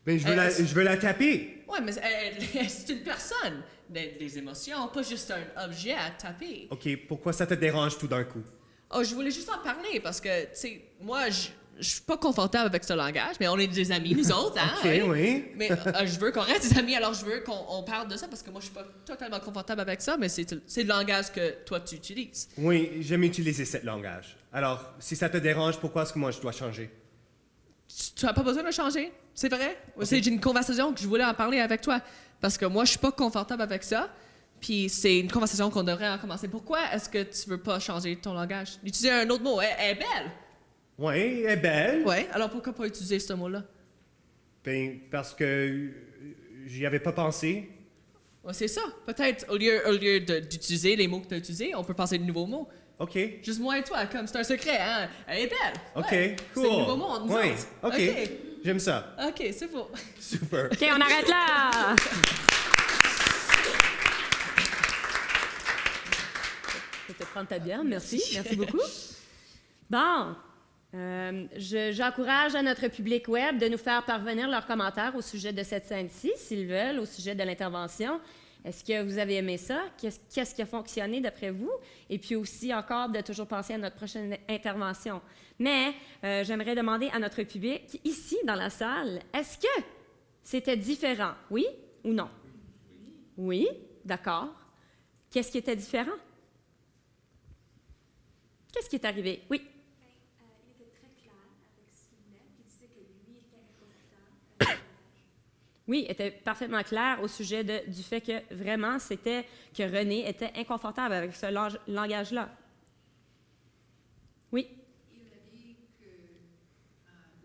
Ben, je veux la taper. Ouais, mais c'est une personne. Des émotions, pas juste un objet à taper. OK, pourquoi ça te dérange tout d'un coup? Oh, je voulais juste en parler parce que, tu sais, moi, je suis pas confortable avec ce langage, mais on est des amis, nous autres, hein? OK, oui. Mais je veux qu'on reste des amis, alors je veux qu'on parle de ça parce que moi, je suis pas totalement confortable avec ça, mais c'est le langage que toi, tu utilises. Oui, j'aime utiliser ce langage. Alors, si ça te dérange, pourquoi est-ce que moi je dois changer? Tu as pas besoin de changer, c'est vrai? C'est une conversation que je voulais en parler avec toi parce que moi, je suis pas confortable avec ça. Puis c'est une conversation qu'on devrait en commencer. Pourquoi est-ce que tu veux pas changer ton langage? Utiliser un autre mot. Elle est belle. Oui, elle est belle. Ouais, alors pourquoi pas utiliser ce mot-là? Ben, parce que j'y avais pas pensé. Ouais, c'est ça. Peut-être, au lieu d'utiliser les mots que tu as utilisés, on peut penser de nouveaux mots. OK. Juste moi et toi, comme c'est un secret, hein? Elle est belle. OK, Ouais. cool. C'est un nouveau mot entre nous Oui, autres. OK. J'aime ça. OK, c'est beau. Super. OK, on arrête là! Je vais te prendre ta bière, merci. Merci beaucoup. Bon, j'encourage à notre public web de nous faire parvenir leurs commentaires au sujet de cette scène-ci, s'ils veulent, au sujet de l'intervention. Est-ce que vous avez aimé ça? Qu'est-ce qui a fonctionné d'après vous? Et puis aussi encore de toujours penser à notre prochaine intervention. Mais j'aimerais demander à notre public, ici dans la salle, est-ce que c'était différent? Oui ou non? Oui, d'accord. Qu'est-ce qui était différent? Qu'est-ce qui est arrivé? Oui. Il était très clair avec ce qu'il voulait, puis il disait que lui était inconfortable. Oui, était parfaitement clair au sujet du fait que vraiment, c'était que René était inconfortable avec ce langage-là. Oui. Il a dit que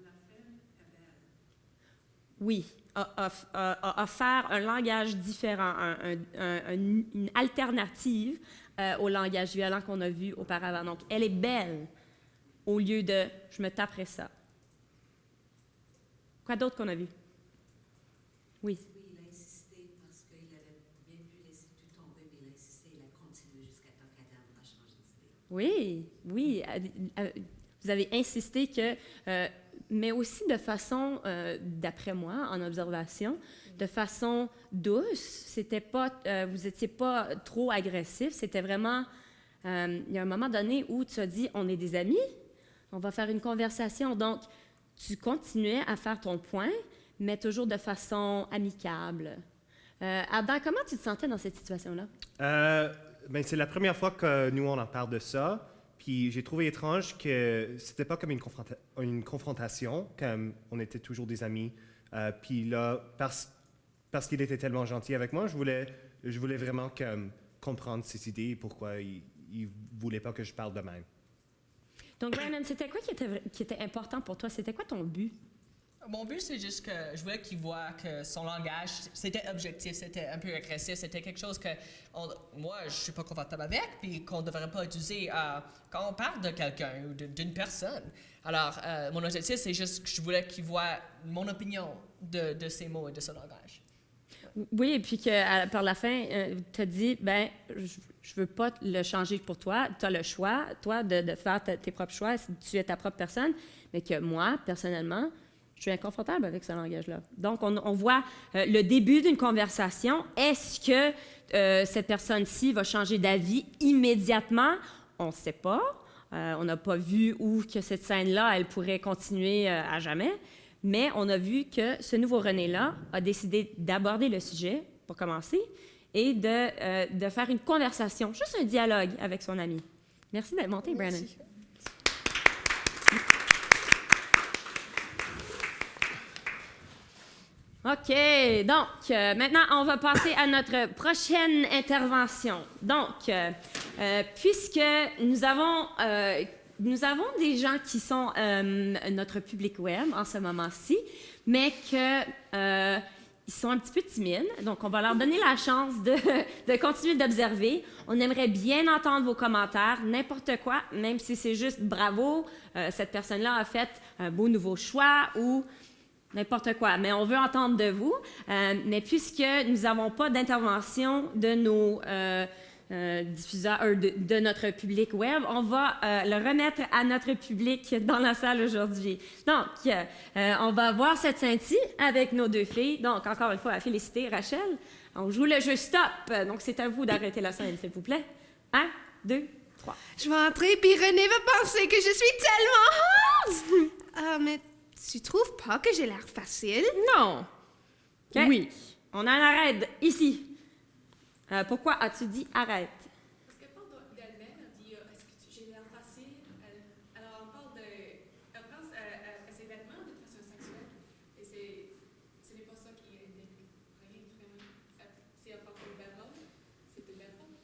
la femme est belle. Oui, a offert un langage différent, une alternative au langage violent qu'on a vu auparavant. Donc, elle est belle au lieu de « je me taperais ça ». Quoi d'autre qu'on a vu? Oui. Oui, il a insisté parce qu'il avait bien pu laisser tout tomber, mais il a insisté, il a continué jusqu'à temps qu'Adam a changé d'idée. Oui, vous avez insisté que, mais aussi de façon, d'après moi, en observation, de façon douce, c'était pas, vous étiez pas trop agressif, c'était vraiment, il y a un moment donné où tu as dit, on est des amis, on va faire une conversation, donc tu continuais à faire ton point, mais toujours de façon amicable. Adam, comment tu te sentais dans cette situation-là? Ben, c'est la première fois que nous, on en parle de ça. Puis j'ai trouvé étrange que c'était pas comme une confrontation, comme on était toujours des amis. Puis là, parce qu'il était tellement gentil avec moi, je voulais vraiment comprendre ses idées et pourquoi il voulait pas que je parle de même. Donc, Brandon, c'était quoi qui était important pour toi? C'était quoi ton but? Mon but, c'est juste que je voulais qu'il voit que son langage, c'était objectif, c'était un peu agressif, c'était quelque chose que moi, je suis pas confortable avec, puis qu'on ne devrait pas utiliser quand on parle de quelqu'un ou d'une personne. Alors, mon objectif, c'est juste que je voulais qu'il voit mon opinion de ces mots et de ce langage. Oui, et puis que par la fin, tu as dit, ben, je veux pas le changer pour toi. Tu as le choix, toi, de faire tes propres choix si tu es ta propre personne, mais que moi, personnellement, je suis inconfortable avec ce langage-là. Donc, on voit le début d'une conversation. Est-ce que cette personne-ci va changer d'avis immédiatement? On ne sait pas. On n'a pas vu où que cette scène-là, elle pourrait continuer à jamais. Mais on a vu que ce nouveau René-là a décidé d'aborder le sujet, pour commencer, et de faire une conversation, juste un dialogue avec son ami. Merci d'être monté, Brandon. OK, donc maintenant, on va passer à notre prochaine intervention. Donc, puisque nous avons des gens qui sont notre public web en ce moment-ci, mais qu'ils sont un petit peu timides. Donc, on va leur donner la chance de continuer d'observer. On aimerait bien entendre vos commentaires, n'importe quoi, même si c'est juste « bravo, cette personne-là a fait un beau nouveau choix » ou n'importe quoi. Mais on veut entendre de vous. Mais puisque nous n'avons pas d'intervention de nos diffuseurs, de notre public web, on va le remettre à notre public dans la salle aujourd'hui. Donc, on va voir cette scène-ci avec nos deux filles. Donc, encore une fois, à féliciter Rachel. On joue le jeu stop. Donc, c'est à vous d'arrêter la scène, s'il vous plaît. 1, 2, 3. Je vais entrer, puis René va penser que je suis tellement hot! Ah, mais tu trouves pas que j'ai l'air facile? Non. Okay. Oui. On en arrête ici. Pourquoi as-tu dit arrête? Parce qu'elle parle d'elle-même, elle dit est-ce que j'ai l'air facile? Alors on parle de. Elle pense à ses vêtements de façon sexuelle. Et ce n'est pas ça qui indique rien vraiment. Si elle porte une belle robe, c'est une belle robe.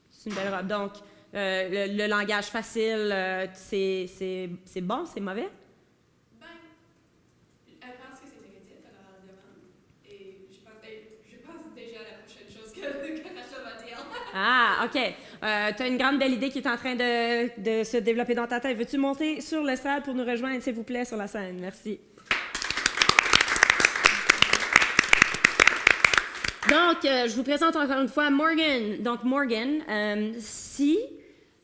C'est une belle robe. Donc, le langage facile, c'est bon, c'est mauvais? Ben, elle pense que c'est négatif, alors elle demande. Et je pense déjà à la prochaine chose que Rachel va dire. Ah, OK. Tu as une grande belle idée qui est en train de se développer dans ta tête. Veux-tu monter sur le salle pour nous rejoindre, s'il vous plaît, sur la scène? Merci. Donc, je vous présente encore une fois Morgan. Donc, Morgan, si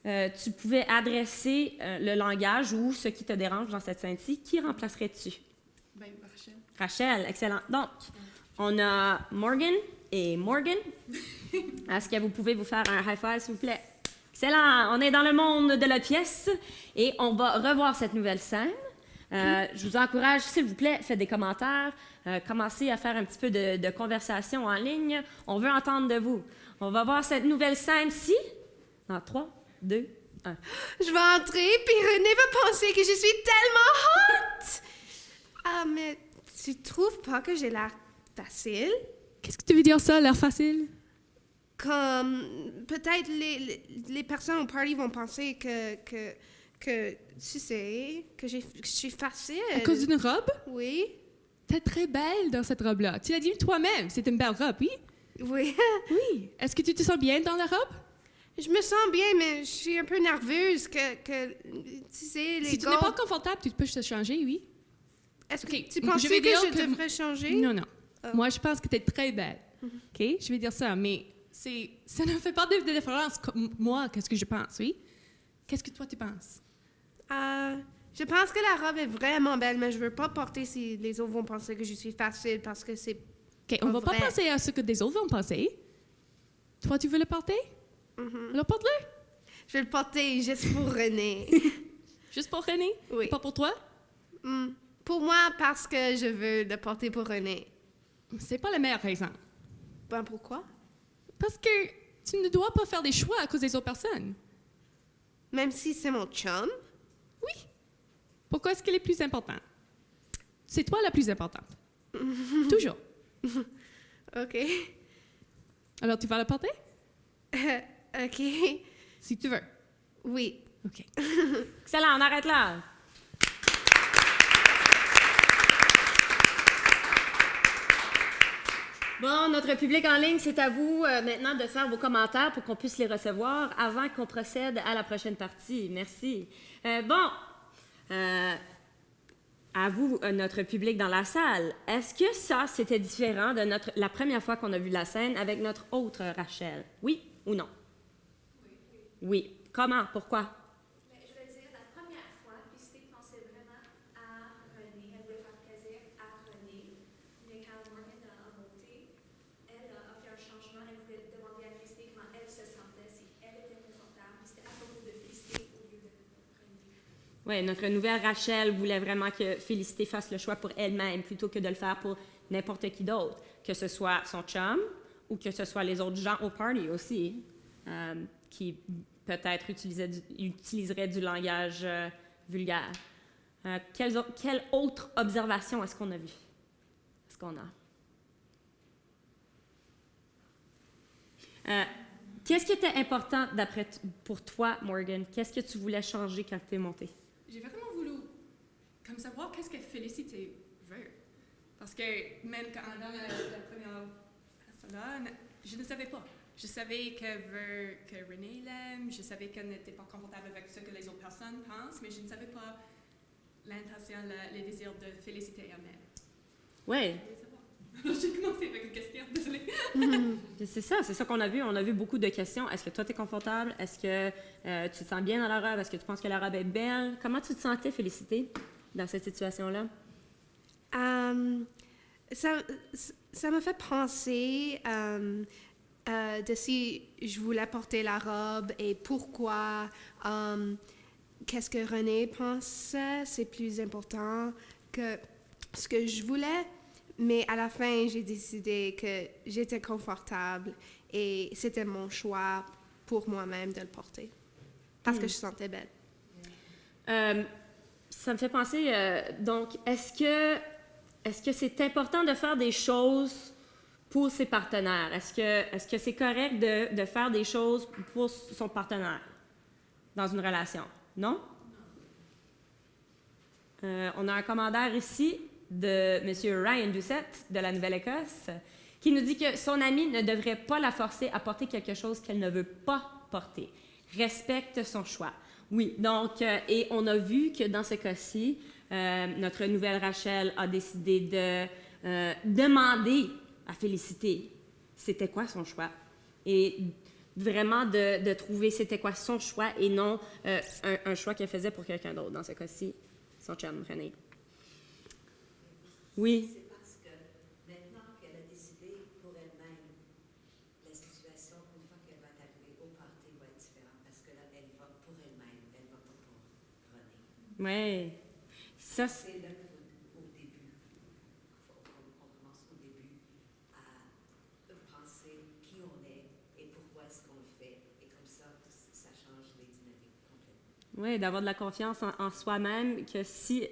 tu pouvais adresser le langage ou ce qui te dérange dans cette scène-ci, qui remplacerais-tu? Ben, Rachel. Rachel, excellent. Donc, on a Morgan et Morgan. Est-ce que vous pouvez vous faire un high five, s'il vous plaît? Excellent. On est dans le monde de la pièce et on va revoir cette nouvelle scène. Je vous encourage, s'il vous plaît, faites des commentaires. Commencez à faire un petit peu de conversation en ligne. On veut entendre de vous. On va voir cette nouvelle scène-ci. Dans 3, 2, 1. Je vais entrer, puis René va penser que je suis tellement hot! Ah, mais tu trouves pas que j'ai l'air facile? Qu'est-ce que tu veux dire ça, l'air facile? Comme, peut-être les personnes au party vont penser que tu sais, que je suis facile. À cause d'une robe? Oui. T'es très belle dans cette robe-là. Tu l'as dit toi-même, c'est une belle robe, oui? Oui. Oui. Est-ce que tu te sens bien dans la robe? Je me sens bien, mais je suis un peu nerveuse que tu sais, les Si tu n'es pas confortable, tu peux te changer, oui? Est-ce Okay. que tu penses que je devrais changer? Non, non. Moi, je pense que tu es très belle. OK? Je vais dire ça, mais ça ne fait pas de différence. Moi, qu'est-ce que je pense, oui? Qu'est-ce que toi, tu penses? Je pense que la robe est vraiment belle, mais je veux pas porter si les autres vont penser que je suis facile parce que c'est OK, on va pas penser à ce que des autres vont penser. Toi, tu veux le porter? Alors, porte-le. Je vais le porter juste pour René. Juste pour René? Oui. Pas pour toi? Pour moi, parce que je veux le porter pour René. C'est pas la meilleure raison. Ben, pourquoi? Parce que tu ne dois pas faire des choix à cause des autres personnes. Même si c'est mon chum? Oui. Pourquoi est-ce qu'elle est plus importante? C'est toi la plus importante. Toujours. OK. Alors, tu vas le porter? OK. Si tu veux. Oui. OK. Excellent, on arrête là. Bon, notre public en ligne, c'est à vous maintenant de faire vos commentaires pour qu'on puisse les recevoir avant qu'on procède à la prochaine partie. Merci. à vous, notre public dans la salle, est-ce que ça, c'était différent de la première fois qu'on a vu la scène avec notre autre Rachel? Oui ou non? Oui. Comment? Pourquoi? Mais je veux dire, la première fois, Félicité pensait vraiment à René. Elle voulait faire plaisir à René. Mais quand Morgan a monté, elle a fait un changement. Elle voulait demander à Félicité comment elle se sentait, si elle était confortable. C'était à propos de Félicité au lieu de René. Oui, notre nouvelle Rachel voulait vraiment que Félicité fasse le choix pour elle-même plutôt que de le faire pour n'importe qui d'autre, que ce soit son chum ou que ce soit les autres gens au party aussi, qui peut-être utiliserait du langage vulgaire. Quelle autre observation est-ce qu'on a vu? Est-ce qu'on a? Qu'est-ce qui était important pour toi, Morgan? Qu'est-ce que tu voulais changer quand tu es montée? J'ai vraiment voulu comme savoir qu'est-ce que Félicité veut. Parce que même quand dans la première salon, je ne savais pas. Je savais qu'elle veut que René l'aime, je savais qu'elle n'était pas confortable avec ce que les autres personnes pensent, mais je ne savais pas l'intention, les désirs de Félicité elle-même. Oui. J'ai commencé avec une question, désolée. C'est ça qu'on a vu. On a vu beaucoup de questions. Est-ce que toi, tu es confortable? Est-ce que tu te sens bien dans la robe? Est-ce que tu penses que la robe est belle? Comment tu te sentais, Félicité, dans cette situation-là? Ça me fait penser de si je voulais porter la robe et pourquoi. Qu'est-ce que René pensait, c'est plus important que ce que je voulais. Mais à la fin, j'ai décidé que j'étais confortable et c'était mon choix pour moi-même de le porter parce que je sentais belle. Ça me fait penser, donc, est-ce que c'est important de faire des choses pour ses partenaires? Est-ce que c'est correct de faire des choses pour son partenaire dans une relation? Non? On a un commentaire ici de M. Ryan Doucette de la Nouvelle-Écosse qui nous dit que son amie ne devrait pas la forcer à porter quelque chose qu'elle ne veut pas porter. Respecte son choix. Oui, donc, et on a vu que dans ce cas-ci, notre nouvelle Rachel a décidé de demander à Félicité c'était quoi son choix. Et vraiment de trouver c'était quoi son choix et non un choix qu'elle faisait pour quelqu'un d'autre. Dans ce cas-ci, son chum, René. Oui. C'est parce que maintenant qu'elle a décidé pour elle-même, la situation, une fois qu'elle va arriver au party, va être différente. Parce que là, elle va pour elle-même, elle va pas pour René. Oui. Ça, c'est là au début. On commence au début à penser qui on est et pourquoi est-ce qu'on le fait. Et comme ça change les dynamiques complètement. Oui, d'avoir de la confiance en soi-même, que si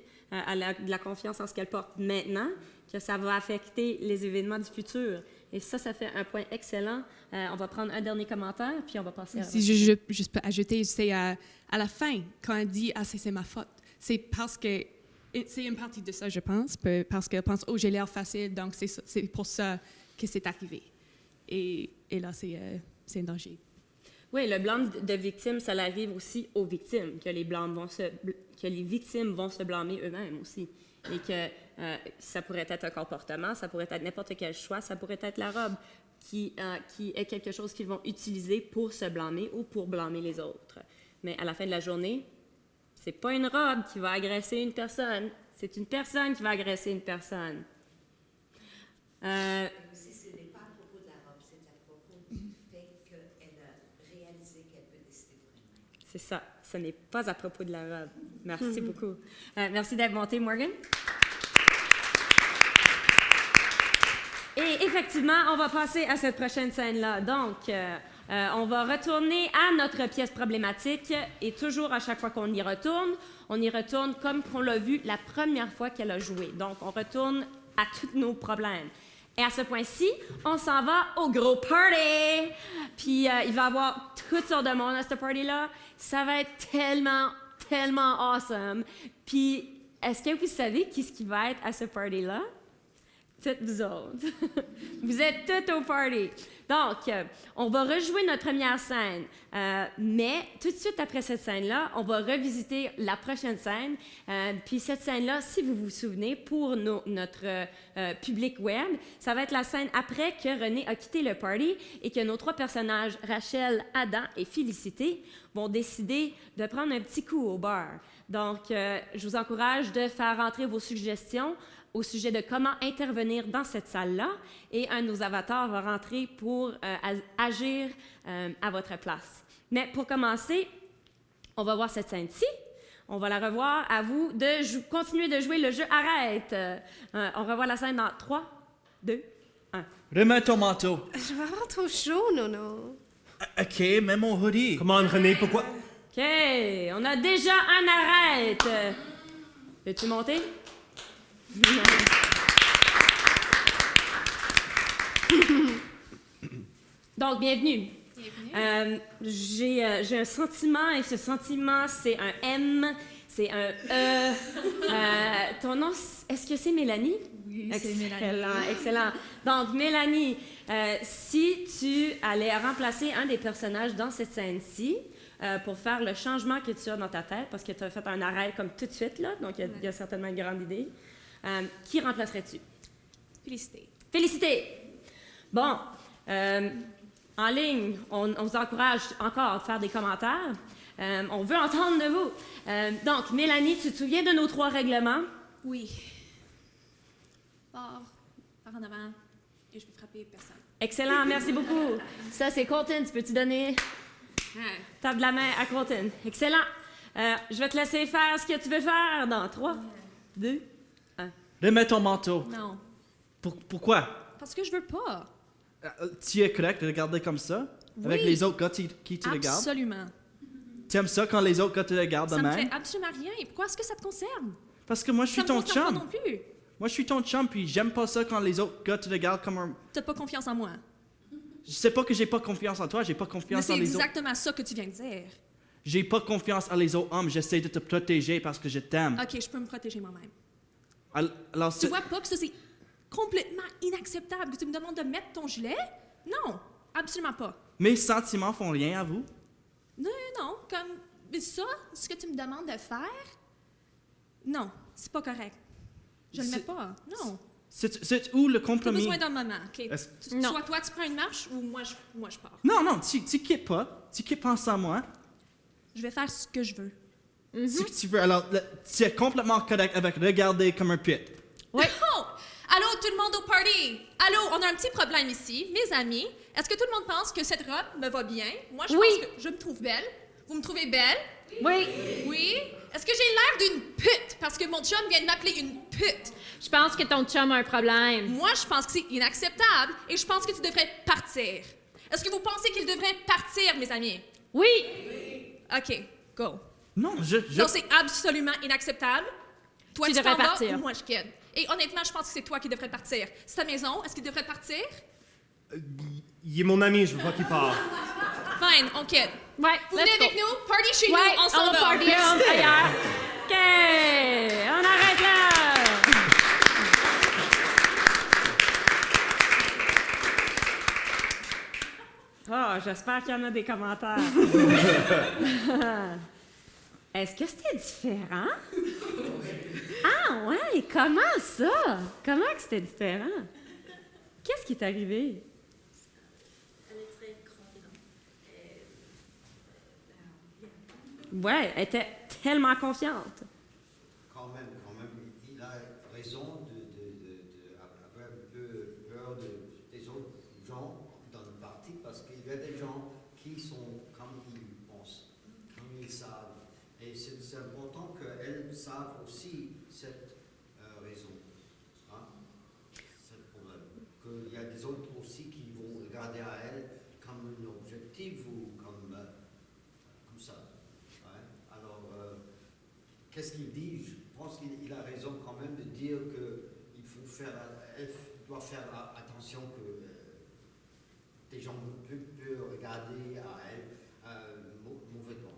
elle a de la confiance en ce qu'elle porte maintenant, que ça va affecter les événements du futur. Et ça fait un point excellent. On va prendre un dernier commentaire, puis on va passer à... Si je peux ajouter, c'est à la fin, quand elle dit « Ah, c'est ma faute », c'est parce que... C'est une partie de ça, je pense, parce qu'elle pense « Oh, j'ai l'air facile, donc c'est pour ça que c'est arrivé. » Et là, c'est un danger. Oui, le blâme de victime, ça arrive aussi aux victimes, que les victimes vont se blâmer eux-mêmes aussi. Et que ça pourrait être un comportement, ça pourrait être n'importe quel choix, ça pourrait être la robe qui est quelque chose qu'ils vont utiliser pour se blâmer ou pour blâmer les autres. Mais à la fin de la journée, c'est pas une robe qui va agresser une personne, c'est une personne qui va agresser une personne. Si ce n'est pas à propos de la robe, c'est à propos du fait qu'elle a réalisé qu'elle peut décider pour elle-même. C'est ça, ce n'est pas à propos de la robe. Merci beaucoup. Merci d'être monté, Morgan. Et effectivement, on va passer à cette prochaine scène-là. Donc, on va retourner à notre pièce problématique et toujours à chaque fois qu'on y retourne comme on l'a vu la première fois qu'elle a joué. Donc, on retourne à tous nos problèmes. Et à ce point-ci, on s'en va au gros party! Puis, il va y avoir toutes sortes de monde à ce party-là. Ça va être tellement awesome. Puis, est-ce que vous savez qui va être à ce party-là? Toutes vous autres. Vous êtes toutes au party. Donc, on va rejouer notre première scène, mais tout de suite après cette scène-là, on va revisiter la prochaine scène. Puis cette scène-là, si vous vous souvenez, pour notre public web, ça va être la scène après que René a quitté le party et que nos 3 personnages, Rachel, Adam et Félicité, vont décider de prendre un petit coup au bar. Donc, je vous encourage de faire rentrer vos suggestions au sujet de comment intervenir dans cette salle-là, et un de nos avatars va rentrer pour agir à votre place. Mais pour commencer, on va voir cette scène-ci. On va la revoir. À vous de continuer de jouer le jeu Arrête. On revoit la scène dans 3, 2, 1. Remets ton manteau. Je vais avoir trop chaud, Nono. OK, mets mon hoodie. Comment, René, pourquoi? OK, on a déjà un Arrête. Veux-tu monter? Donc, bienvenue. J'ai un sentiment, et ce sentiment, c'est un M, c'est un E. Ton nom, est-ce que c'est Mélanie? Oui, c'est Excellent, Mélanie. excellent. Donc, Mélanie, si tu allais remplacer un des personnages dans cette scène-ci, pour faire le changement que tu as dans ta tête, parce que tu as fait un arrêt comme tout de suite, là, donc il y a certainement une grande idée. Qui remplacerais-tu? Félicité. Félicité! Bon, en ligne, on vous encourage encore à faire des commentaires. On veut entendre de vous. Donc, Mélanie, tu te souviens de nos 3 règlements? Oui. Par en avant, et je vais frapper personne. Excellent, merci beaucoup. Ça, c'est Colton. Tu peux-tu donner tape de la main à Colton? Excellent. Je vais te laisser faire ce que tu veux faire dans 3, 2, Remets ton manteau. Non. Pourquoi? Parce que je veux pas. Tu es correct de regarder comme ça? Avec Oui. les autres gars qui tu regardes? Absolument. Tu aimes ça quand les autres gars te regardent de Ça me même? fait absolument rien. Et pourquoi est-ce que ça te concerne? Parce que moi, je suis Ça me ton concerne pas chum. non plus. Moi, je suis ton chum, puis j'aime pas ça quand les autres gars te regardent comme un... T'as pas confiance en moi. Je sais pas que j'ai pas confiance en toi, j'ai pas Mais confiance c'est en les autres. exactement ça que tu viens de dire. J'ai pas confiance en les autres hommes, j'essaie de te protéger parce que je t'aime. OK, je peux me protéger moi-même. Alors, Tu vois pas que ça, c'est complètement inacceptable que tu me demandes de mettre ton gilet? Non, absolument pas. mes sentiments font rien à vous? Non, comme mais ça, ce que tu me demandes de faire, non, c'est pas correct. Je le mets pas, non. C'est où le T'as compromis? besoin d'un moment, OK? Non. Soit toi, tu prends une marche ou moi, je pars. Non, tu quittes pas. Tu quittes pas sans moi. Je vais faire ce que je veux. Si tu veux, alors, tu es complètement correct avec regarder comme un pit. Oui. Oh! Allô, tout le monde au party! Allô, on a un petit problème ici. Mes amis, est-ce que tout le monde pense que cette robe me va bien? Moi, je Oui. pense que je me trouve belle. Vous me trouvez belle? Oui. Oui? Est-ce que j'ai l'air d'une pute parce que mon chum vient de m'appeler une pute? Je pense que ton chum a un problème. Moi, je pense que c'est inacceptable et je pense que tu devrais partir. Est-ce que vous pensez qu'il devrait partir, mes amis? Oui. OK, go. Non, Non, c'est absolument inacceptable. Toi, Tu tu devrais t'en vas partir. ou moi, je quitte. Et honnêtement, je pense que c'est toi qui devrais partir. C'est ta maison, est-ce qu'il devrait partir? Il est mon ami, je veux pas qu'il parte. Fine, on quitte. Ouais, Vous let's venez go. avec nous? Party chez Ouais, nous, on s'en on va. party ailleurs. OK, on arrête là. Oh, j'espère qu'il y en a des commentaires. Est-ce que c'était différent? Ah ouais, comment ça? Comment que c'était différent? Qu'est-ce qui est arrivé? Elle est très confidente. Ouais, elle était tellement confiante. Quand même, il a raison d'avoir un peu peur des autres gens dans le parti parce qu'il y a des gens qui sont comme ils pensent, comme ils savent. Et c'est important qu'elles savent aussi cette raison. Hein? C'est le problème. Qu'il y a des autres aussi qui vont regarder à elle comme un objectif ou comme ça. Ouais. Alors, qu'est-ce qu'il dit? Je pense qu'il a raison quand même de dire qu'il faut faire, elle doit faire attention que des gens peuvent regarder à elle mauvaisement.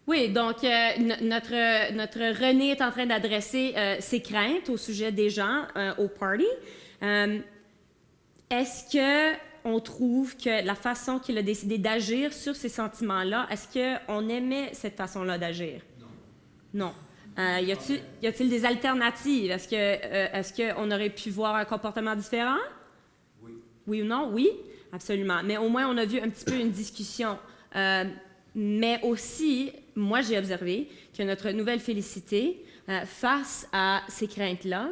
Oui, donc notre René est en train d'adresser ses craintes au sujet des gens au party. Est-ce que on trouve que la façon qu'il a décidé d'agir sur ces sentiments-là, est-ce qu'on aimait cette façon-là d'agir? Non. Y a-t-il des alternatives? Est-ce qu'on aurait pu voir un comportement différent? Oui. Oui ou non? Oui, absolument. Mais au moins, on a vu un petit peu une discussion. Mais aussi, moi, j'ai observé que notre nouvelle Félicité, face à ces craintes-là,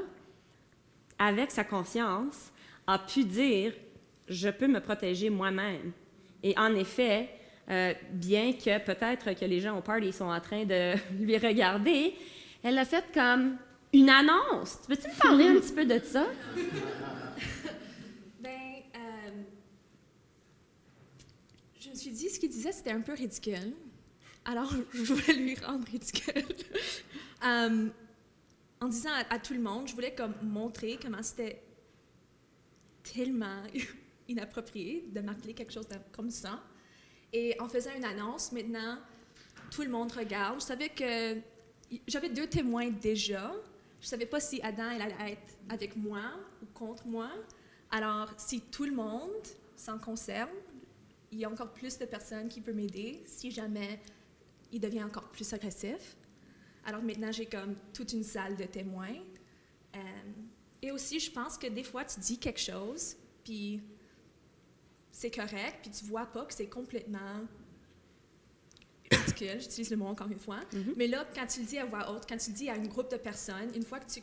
avec sa confiance, a pu dire « je peux me protéger moi-même ». Et en effet, bien que peut-être que les gens au party sont en train de lui regarder, elle a fait comme une annonce. Peux-tu me parler un petit peu de ça? Je me suis dit, ce qu'il disait, c'était un peu ridicule. Alors, je voulais lui rendre ridicule. En disant à tout le monde, je voulais comme montrer comment c'était tellement inapproprié de m'appeler quelque chose comme ça. Et en faisant une annonce, maintenant, tout le monde regarde. Je savais que j'avais 2 témoins déjà. Je ne savais pas si Adam elle allait être avec moi ou contre moi. Alors, si tout le monde s'en concerne, il y a encore plus de personnes qui peuvent m'aider si jamais il devient encore plus agressif. Alors maintenant, j'ai comme toute une salle de témoins. Et aussi, je pense que des fois, tu dis quelque chose, puis c'est correct, puis tu vois pas que c'est complètement ridicule, j'utilise le mot encore une fois. Mais là, quand tu le dis à voix haute, quand tu le dis à un groupe de personnes, une fois que tu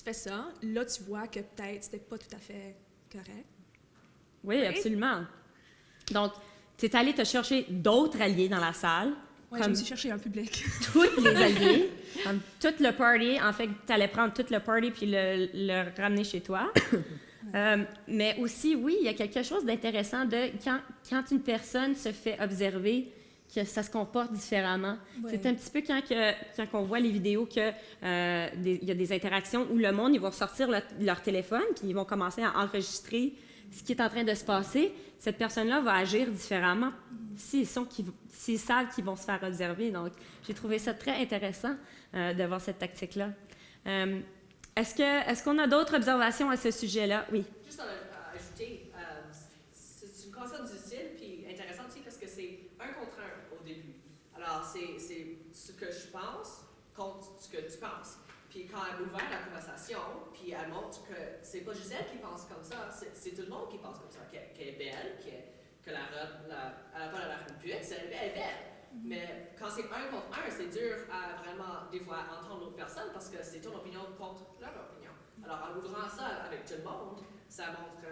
fais ça, là, tu vois que peut-être c'était pas tout à fait correct. Oui, absolument. Donc, tu es allé te chercher d'autres alliés dans la salle. Oui, je me suis cherché un public. Tous les alliés, comme tout le party. En fait, tu allais prendre tout le party puis le ramener chez toi. Mais aussi, oui, il y a quelque chose d'intéressant de quand une personne se fait observer que ça se comporte différemment. Ouais. C'est un petit peu quand on voit les vidéos qu'il y a des interactions où le monde, ils vont sortir leur téléphone puis ils vont commencer à enregistrer ce qui est en train de se passer. Cette personne-là va agir différemment s'ils savent qu'ils vont se faire observer. Donc, j'ai trouvé ça très intéressant de voir cette tactique-là. Est-ce qu'on a d'autres observations à ce sujet-là? Oui. Juste à ajouter, c'est une concept difficile puis intéressante aussi parce que c'est 1 contre 1 au début. Alors, c'est ce que je pense contre ce que tu penses. Puis quand elle ouvre la conversation, puis elle montre que c'est pas juste elle qui pense comme ça, c'est tout le monde qui pense comme ça, qu'elle est belle, que la robe, elle n'a pas la robe puette, elle est belle. Mais quand c'est 1 contre 1, c'est dur à vraiment, des fois, entendre l'autre personne parce que c'est ton opinion contre leur opinion. Alors, en ouvrant ça avec tout le monde, ça montre que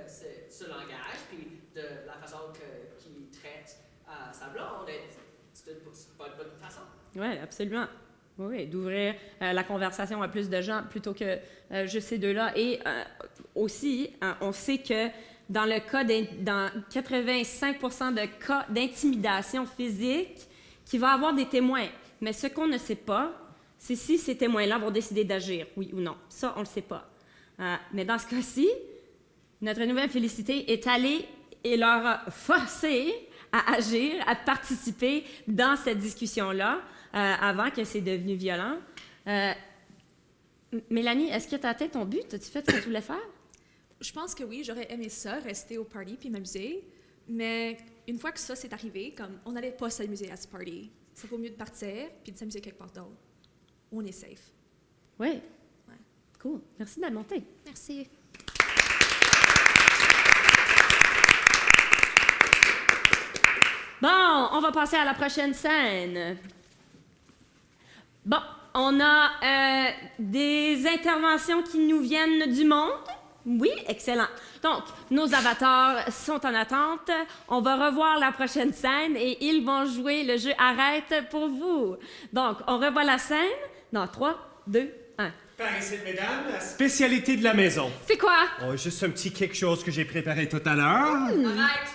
c'est ce langage, puis de la façon qu'il traite sa blonde, c'est pas une bonne façon. Oui, absolument. Oui, d'ouvrir la conversation à plus de gens plutôt que juste ces deux-là. Et aussi, on sait que dans 85% de cas d'intimidation physique, qu'il va y avoir des témoins. Mais ce qu'on ne sait pas, c'est si ces témoins-là vont décider d'agir, oui ou non. Ça, on ne le sait pas. Mais dans ce cas-ci, notre nouvelle Félicité est allée et leur a forcé à agir, à participer dans cette discussion-là, avant que c'est devenu violent. Mélanie, est-ce que tu as atteint ton but? As-tu fait ce que tu voulais faire? Je pense que oui, j'aurais aimé ça, rester au party puis m'amuser. Mais une fois que ça s'est arrivé, comme on n'allait pas s'amuser à ce party. Ça vaut mieux de partir puis de s'amuser quelque part d'autre. Où on est safe. Oui. Ouais. Cool. Merci de la montée. Merci. Bon, on va passer à la prochaine scène. Bon, on a des interventions qui nous viennent du monde. Oui, excellent. Donc, nos avatars sont en attente. On va revoir la prochaine scène et ils vont jouer le jeu Arrête pour vous. Donc, on revoit la scène dans 3, 2, 1. Par ici, mesdames, la spécialité de la maison. C'est quoi? Oh, juste un petit quelque chose que j'ai préparé tout à l'heure. Arrête!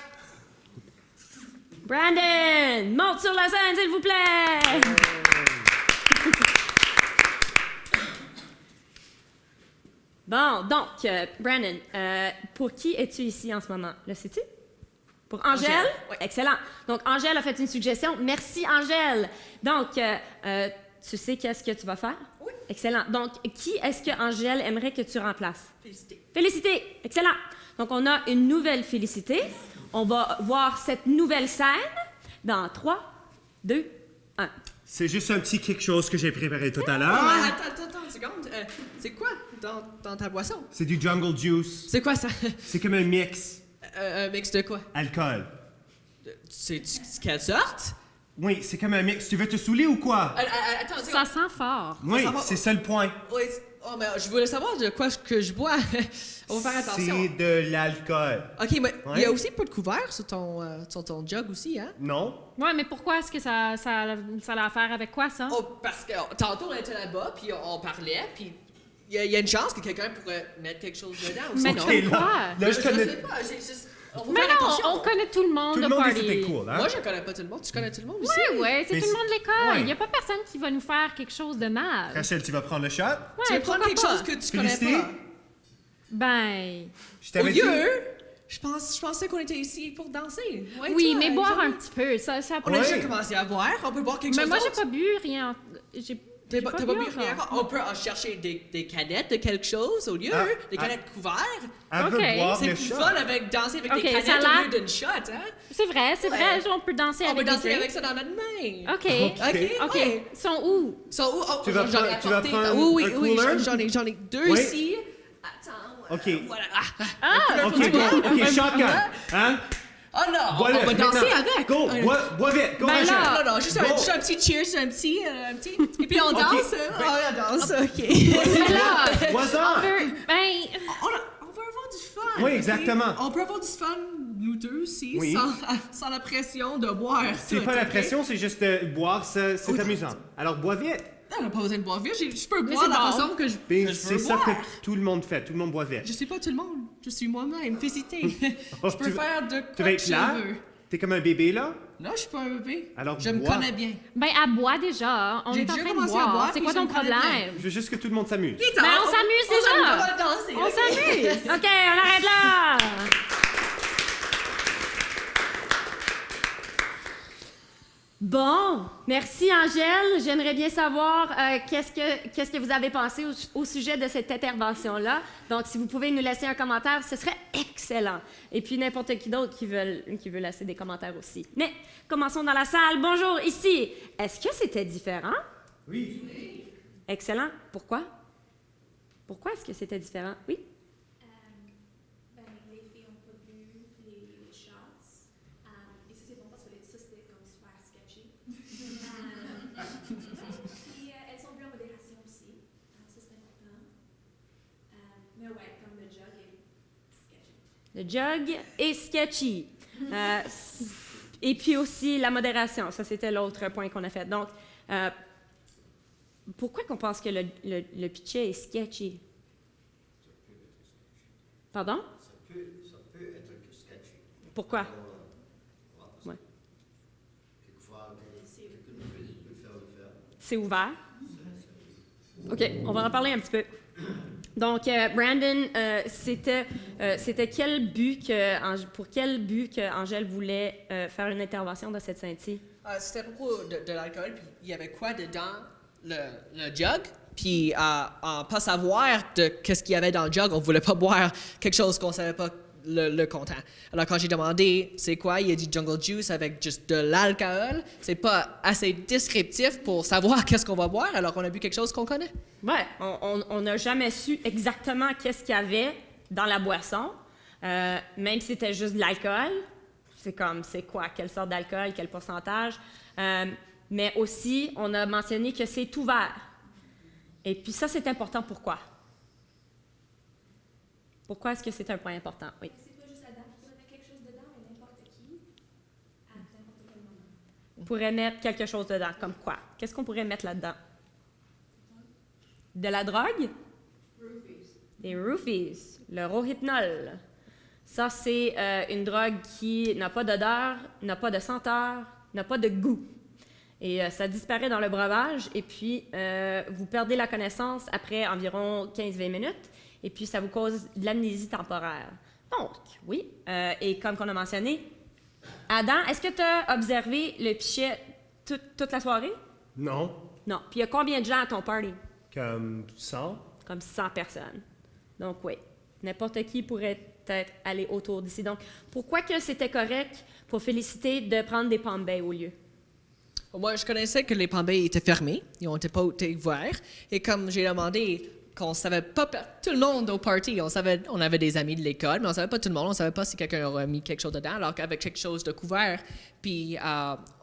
Brandon, monte sur la scène, s'il vous plaît! Bon, donc, Brandon, pour qui es-tu ici en ce moment? Le sais-tu? Pour Angèle? Angèle, ouais. Excellent. Donc, Angèle a fait une suggestion. Merci, Angèle. Donc, tu sais qu'est-ce que tu vas faire? Oui. Excellent. Donc, qui est-ce que Angèle aimerait que tu remplaces? Félicité. Félicité! Excellent. Donc, on a une nouvelle Félicité. On va voir cette nouvelle scène dans 3, 2, 1. C'est juste un petit quelque chose que j'ai préparé tout à l'heure. Attends une seconde. C'est quoi dans ta boisson? C'est du jungle juice. C'est quoi ça? C'est comme un mix. Un mix de quoi? Alcool. C'est quelle sorte? Oui, c'est comme un mix. Tu veux te saouler ou quoi? Attends, Ça sent fort. Oui, ça va- c'est ça le point. Oui, mais je voulais savoir de quoi que je bois. On va faire attention. C'est de l'alcool. Ok, mais il y Ouais. a aussi pas de couvert sur ton jug aussi, hein? Non? Ouais, mais pourquoi est-ce que ça a affaire avec quoi, ça? Oh, parce que tantôt on était là-bas, puis on parlait, puis il y a une chance que quelqu'un pourrait mettre quelque chose dedans aussi, Mais non? comme quoi? Là, je Je connais... sais pas, j'ai juste... On va Mais faire non, attention. on connaît tout le monde Tout de le monde party. c'était cool, hein? Moi, je connais pas tout le monde. Tu connais tout le monde aussi? Ouais, c'est Mais tout le c'est- monde de l'école. Ouais. Il n'y a pas personne qui va nous faire quelque chose de mal. Rachel, tu vas prendre le shot? Tu veux prendre pourquoi quelque pas? chose que tu connais Félicité. pas? Ben... Je Au t'avais dit... lieu, je pensais qu'on était ici pour danser. Ouais, oui, toi, mais boire jamais. un petit peu, ça On a Ouais. déjà commencé à boire, on peut boire quelque Mais chose moi, j'ai d'autre. pas bu rien. T'as pas bu rien? On peut chercher des canettes de quelque chose au lieu, des canettes couvertes. Elle veut Ok. boire C'est le plus shot. fun avec danser avec Ok, des ça a canettes l'air- au lieu d'une shot, hein? C'est vrai, on peut danser On avec peut danser des avec drinks. ça dans notre main. OK. OK, OK. ouais. Ils sont où? So, oh, Tu vas j'en ai prendre- tu vas apporté. prendre Oui, un oui, cooler? j'en ai deux Oui. ici. Attends, OK. voilà. OK, go. OK, shotgun. Hein? Oh non, Bois-le, on va danser maintenant. avec. Go, bois vite. Go, Ben Rachel. là. Non, juste Go. un petit cheers, un petit. Et puis on OK. danse. Oh, on danse, OK. Mais là, Bois-en. ben... On veut avoir du fun. Oui, ok? exactement. On peut avoir du fun, nous deux aussi, Oui. sans la pression de boire. C'est tout, pas la ok? pression, c'est juste boire, c'est Oui. amusant. Alors, bois vite. On n'a pas besoin de boire vite. Je peux Mais boire de c'est la bon. façon que je Ben, veux c'est ça boire. que tout le monde fait. Tout le monde boit vite. Je suis pas tout le monde. Je suis moi-même. Félicité. Oh, Je peux faire de Tu quoi vas que être je là? veux. T'es comme un bébé, là? Là, je suis pas un bébé. Alors, Je me bois. connais bien. Ben, elle boit déjà. On J'ai est en déjà train de commencé à boire. boire, C'est puis quoi je ton me connais bien. problème? Je veux juste que tout le monde s'amuse. Ben, on s'amuse déjà. On va danser. On ok? s'amuse. OK, on arrête là. Bon, merci Angèle. J'aimerais bien savoir qu'est-ce que vous avez pensé au sujet de cette intervention-là. Donc, si vous pouvez nous laisser un commentaire, ce serait excellent. Et puis, n'importe qui d'autre qui veut laisser des commentaires aussi. Mais, commençons dans la salle. Bonjour, ici. Est-ce que c'était différent? Oui. Excellent. Pourquoi? Pourquoi est-ce que c'était différent? Oui? Ben, les filles n'ont pas bu les shots. Et ça, c'est bon parce que ça, c'était comme super sketchy. Puis, elles ont bu en modération aussi. Ça, c'est important. Mais ouais, comme le jug est sketchy. Le jug est sketchy. Et puis aussi la modération. Ça, c'était l'autre point qu'on a fait. Donc, pourquoi qu'on pense que le pitcher est sketchy? Pardon? Ça peut être sketchy. Pourquoi? Ouais. Quelquefois, quelqu'un peut faire le faire. C'est ouvert. OK, on va en parler un petit peu. Donc, Brandon, c'était pour quel but que Angèle voulait faire une intervention dans cette scène-ci? C'était à propos de l'alcool, puis il y avait quoi dedans le jug? Puis en pas savoir de qu'est-ce qu'il y avait dans le jug, on voulait pas boire quelque chose qu'on savait pas le content. Alors quand j'ai demandé c'est quoi, il a dit jungle juice avec juste de l'alcool. C'est pas assez descriptif pour savoir qu'est-ce qu'on va boire, alors on a bu quelque chose qu'on connaît. Ouais, on n'a jamais su exactement qu'est-ce qu'il y avait dans la boisson, même si c'était juste de l'alcool. C'est comme, c'est quoi, quelle sorte d'alcool, quel pourcentage. Mais aussi, on a mentionné que c'est ouvert. Et puis ça, c'est important. Pourquoi? Pourquoi est-ce que c'est un point important? Oui. C'est pas juste la dame qui pourrait mettre quelque chose dedans, mais n'importe qui, à n'importe quel moment. On pourrait mettre quelque chose dedans. Comme quoi? Qu'est-ce qu'on pourrait mettre là-dedans? De la drogue? Des roofies. Le rohypnol. Ça, c'est une drogue qui n'a pas d'odeur, n'a pas de senteur, n'a pas de goût. Et ça disparaît dans le breuvage, et puis vous perdez la connaissance après environ 15-20 minutes, et puis ça vous cause de l'amnésie temporaire. Donc, oui, et comme on a mentionné, Adam, est-ce que tu as observé le pichet toute la soirée? Non, Non. Puis il y a combien de gens à ton party? comme 100. Comme 100 personnes. Donc, oui. N'importe qui pourrait peut-être aller autour d'ici. Donc, pourquoi que c'était correct pour Félicité de prendre des Palm Bay au lieu? Moi, je connaissais que les Palm Bay étaient fermés, ils n'ont pas été ouverts. Et comme j'ai demandé qu'on savait pas tout le monde au party, on avait des amis de l'école, mais on savait pas tout le monde, on savait pas si quelqu'un aurait mis quelque chose dedans, alors qu'avec quelque chose de couvert, puis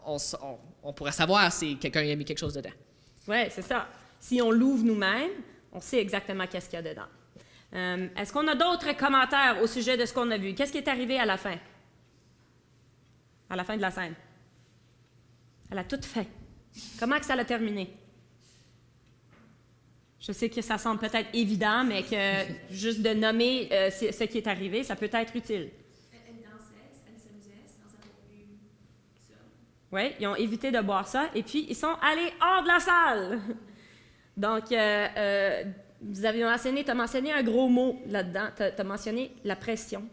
on pourrait savoir si quelqu'un a mis quelque chose dedans. Oui, c'est ça. Si on l'ouvre nous-mêmes, on sait exactement qu'est-ce qu'il y a dedans. Est-ce qu'on a d'autres commentaires au sujet de ce qu'on a vu? Qu'est-ce qui est arrivé à la fin? À la fin de la scène? À la toute fin. Comment que ça l'a terminé? Je sais que ça semble peut-être évident, mais que juste de nommer ce qui est arrivé, ça peut être utile. Elle dansait, elle s'amusait sans avoir bu ça. Oui, ils ont évité de boire ça, et puis ils sont allés hors de la salle. Donc, vous avez mentionné, tu as mentionné un gros mot là-dedans, tu as mentionné la pression.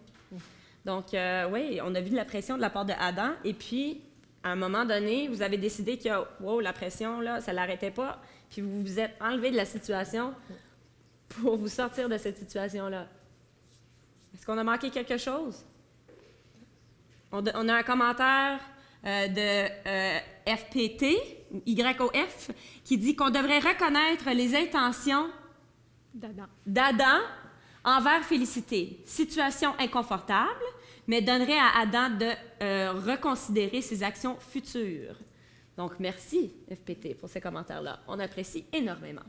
Donc, oui, on a vu de la pression de la part de Adam, et puis, à un moment donné, vous avez décidé que, wow, la pression, là, ça ne l'arrêtait pas, puis vous vous êtes enlevé de la situation pour vous sortir de cette situation-là. Est-ce qu'on a manqué quelque chose? On a un commentaire de FPT, ou YOF, qui dit qu'on devrait reconnaître les intentions d'Adam envers Félicité. Situation inconfortable, mais donnerait à Adam de reconsidérer ses actions futures. Donc, merci, FPT, pour ces commentaires-là. On apprécie énormément.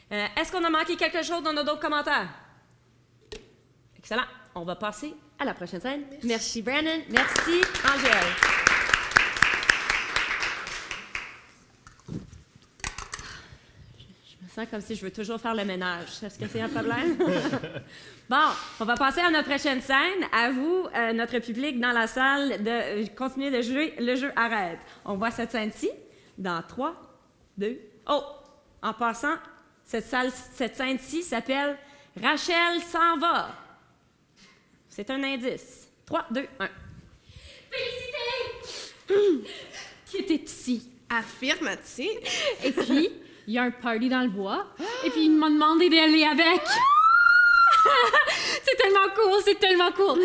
Est-ce qu'on a manqué quelque chose dans nos d'autres commentaires? Excellent. On va passer à la prochaine scène. Merci Brandon. Merci, Angèle. Je me sens comme si je veux toujours faire le ménage. Est-ce que c'est un problème? Bon, on va passer à notre prochaine scène. À vous, notre public dans la salle, de continuer de jouer le jeu Arrête. On voit cette scène-ci dans 3, 2... Oh! En passant, cette scène-ci s'appelle « Rachel s'en va ». C'est un indice. 3, 2, 1. Félicité! Qui était ici? Affirmatif. Et puis, il y a un party dans le bois, et puis il m'a demandé d'aller avec. C'est tellement cool.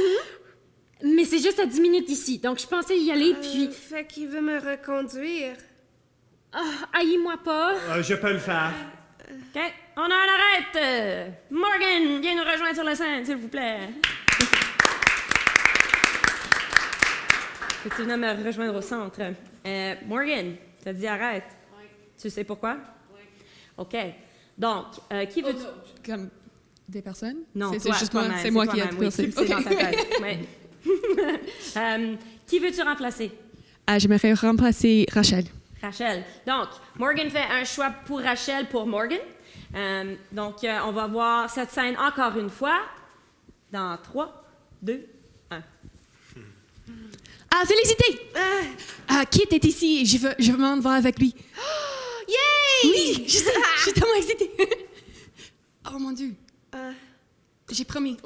Mais c'est juste à 10 minutes d'ici, donc je pensais y aller, puis... Fait qu'il veut me reconduire. Haïs-moi pas. Je peux le faire. OK, on a un arrête. Morgan, viens nous rejoindre sur la scène, s'il vous plaît. Peux-tu venir me rejoindre au centre? Morgan, t'as dit arrête. Oui. Tu sais pourquoi? Oui. OK. Donc, qui veut... Comme des personnes? Non, c'est toi, juste toi-même, moi. C'est moi qui ai toi-même, oui, pensé. c'est dans ta tête. Ouais. Qui veux-tu remplacer? J'aimerais remplacer Rachel. Rachel. Donc, Morgan fait un choix pour Rachel pour Morgan. Donc, on va voir cette scène encore une fois dans 3, 2, 1. Félicité! Kit est ici. Je veux m'en voir avec lui. Yay! Oui, je sais. Je suis tellement excitée. Oh mon Dieu. J'ai promis.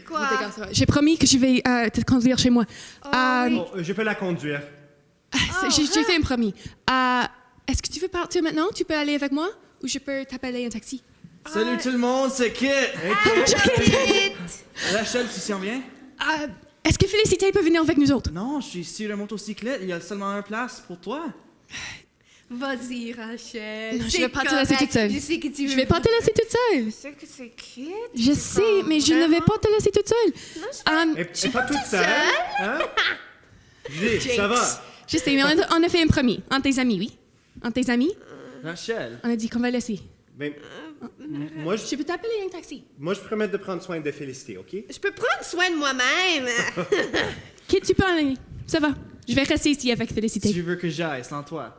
Quoi? J'ai promis que je vais te conduire chez moi. oui. Je peux la conduire. J'ai fait un promis. Est-ce que tu veux partir maintenant? Tu peux aller avec moi? Ou je peux t'appeler un taxi? Salut tout le monde, c'est Kit! Bonjour, Kit! Rachel, tu t'en viens? Est-ce que Félicité peut venir avec nous autres? Non, je suis sur la motocyclette, il y a seulement une place pour toi. Vas-y, Rachel. Non, je vais pas te laisser toute seule. Je sais que tu veux. Je vais pas te laisser toute seule. Je sais que c'est Kit. Je sais, mais je ne vais pas te laisser toute seule. Et pas toute seule, hein? Ça va. Je sais, mais on a fait un promis. Entre tes amis, oui. Entre tes amis, Rachel. on a dit qu'on va laisser. Ben, moi, Je peux t'appeler un taxi. je promets de prendre soin de Félicité, OK? Je peux prendre soin de moi-même. Kit, tu peux en aller. Ça va. Je vais rester ici avec Félicité. Tu veux que j'aille sans toi?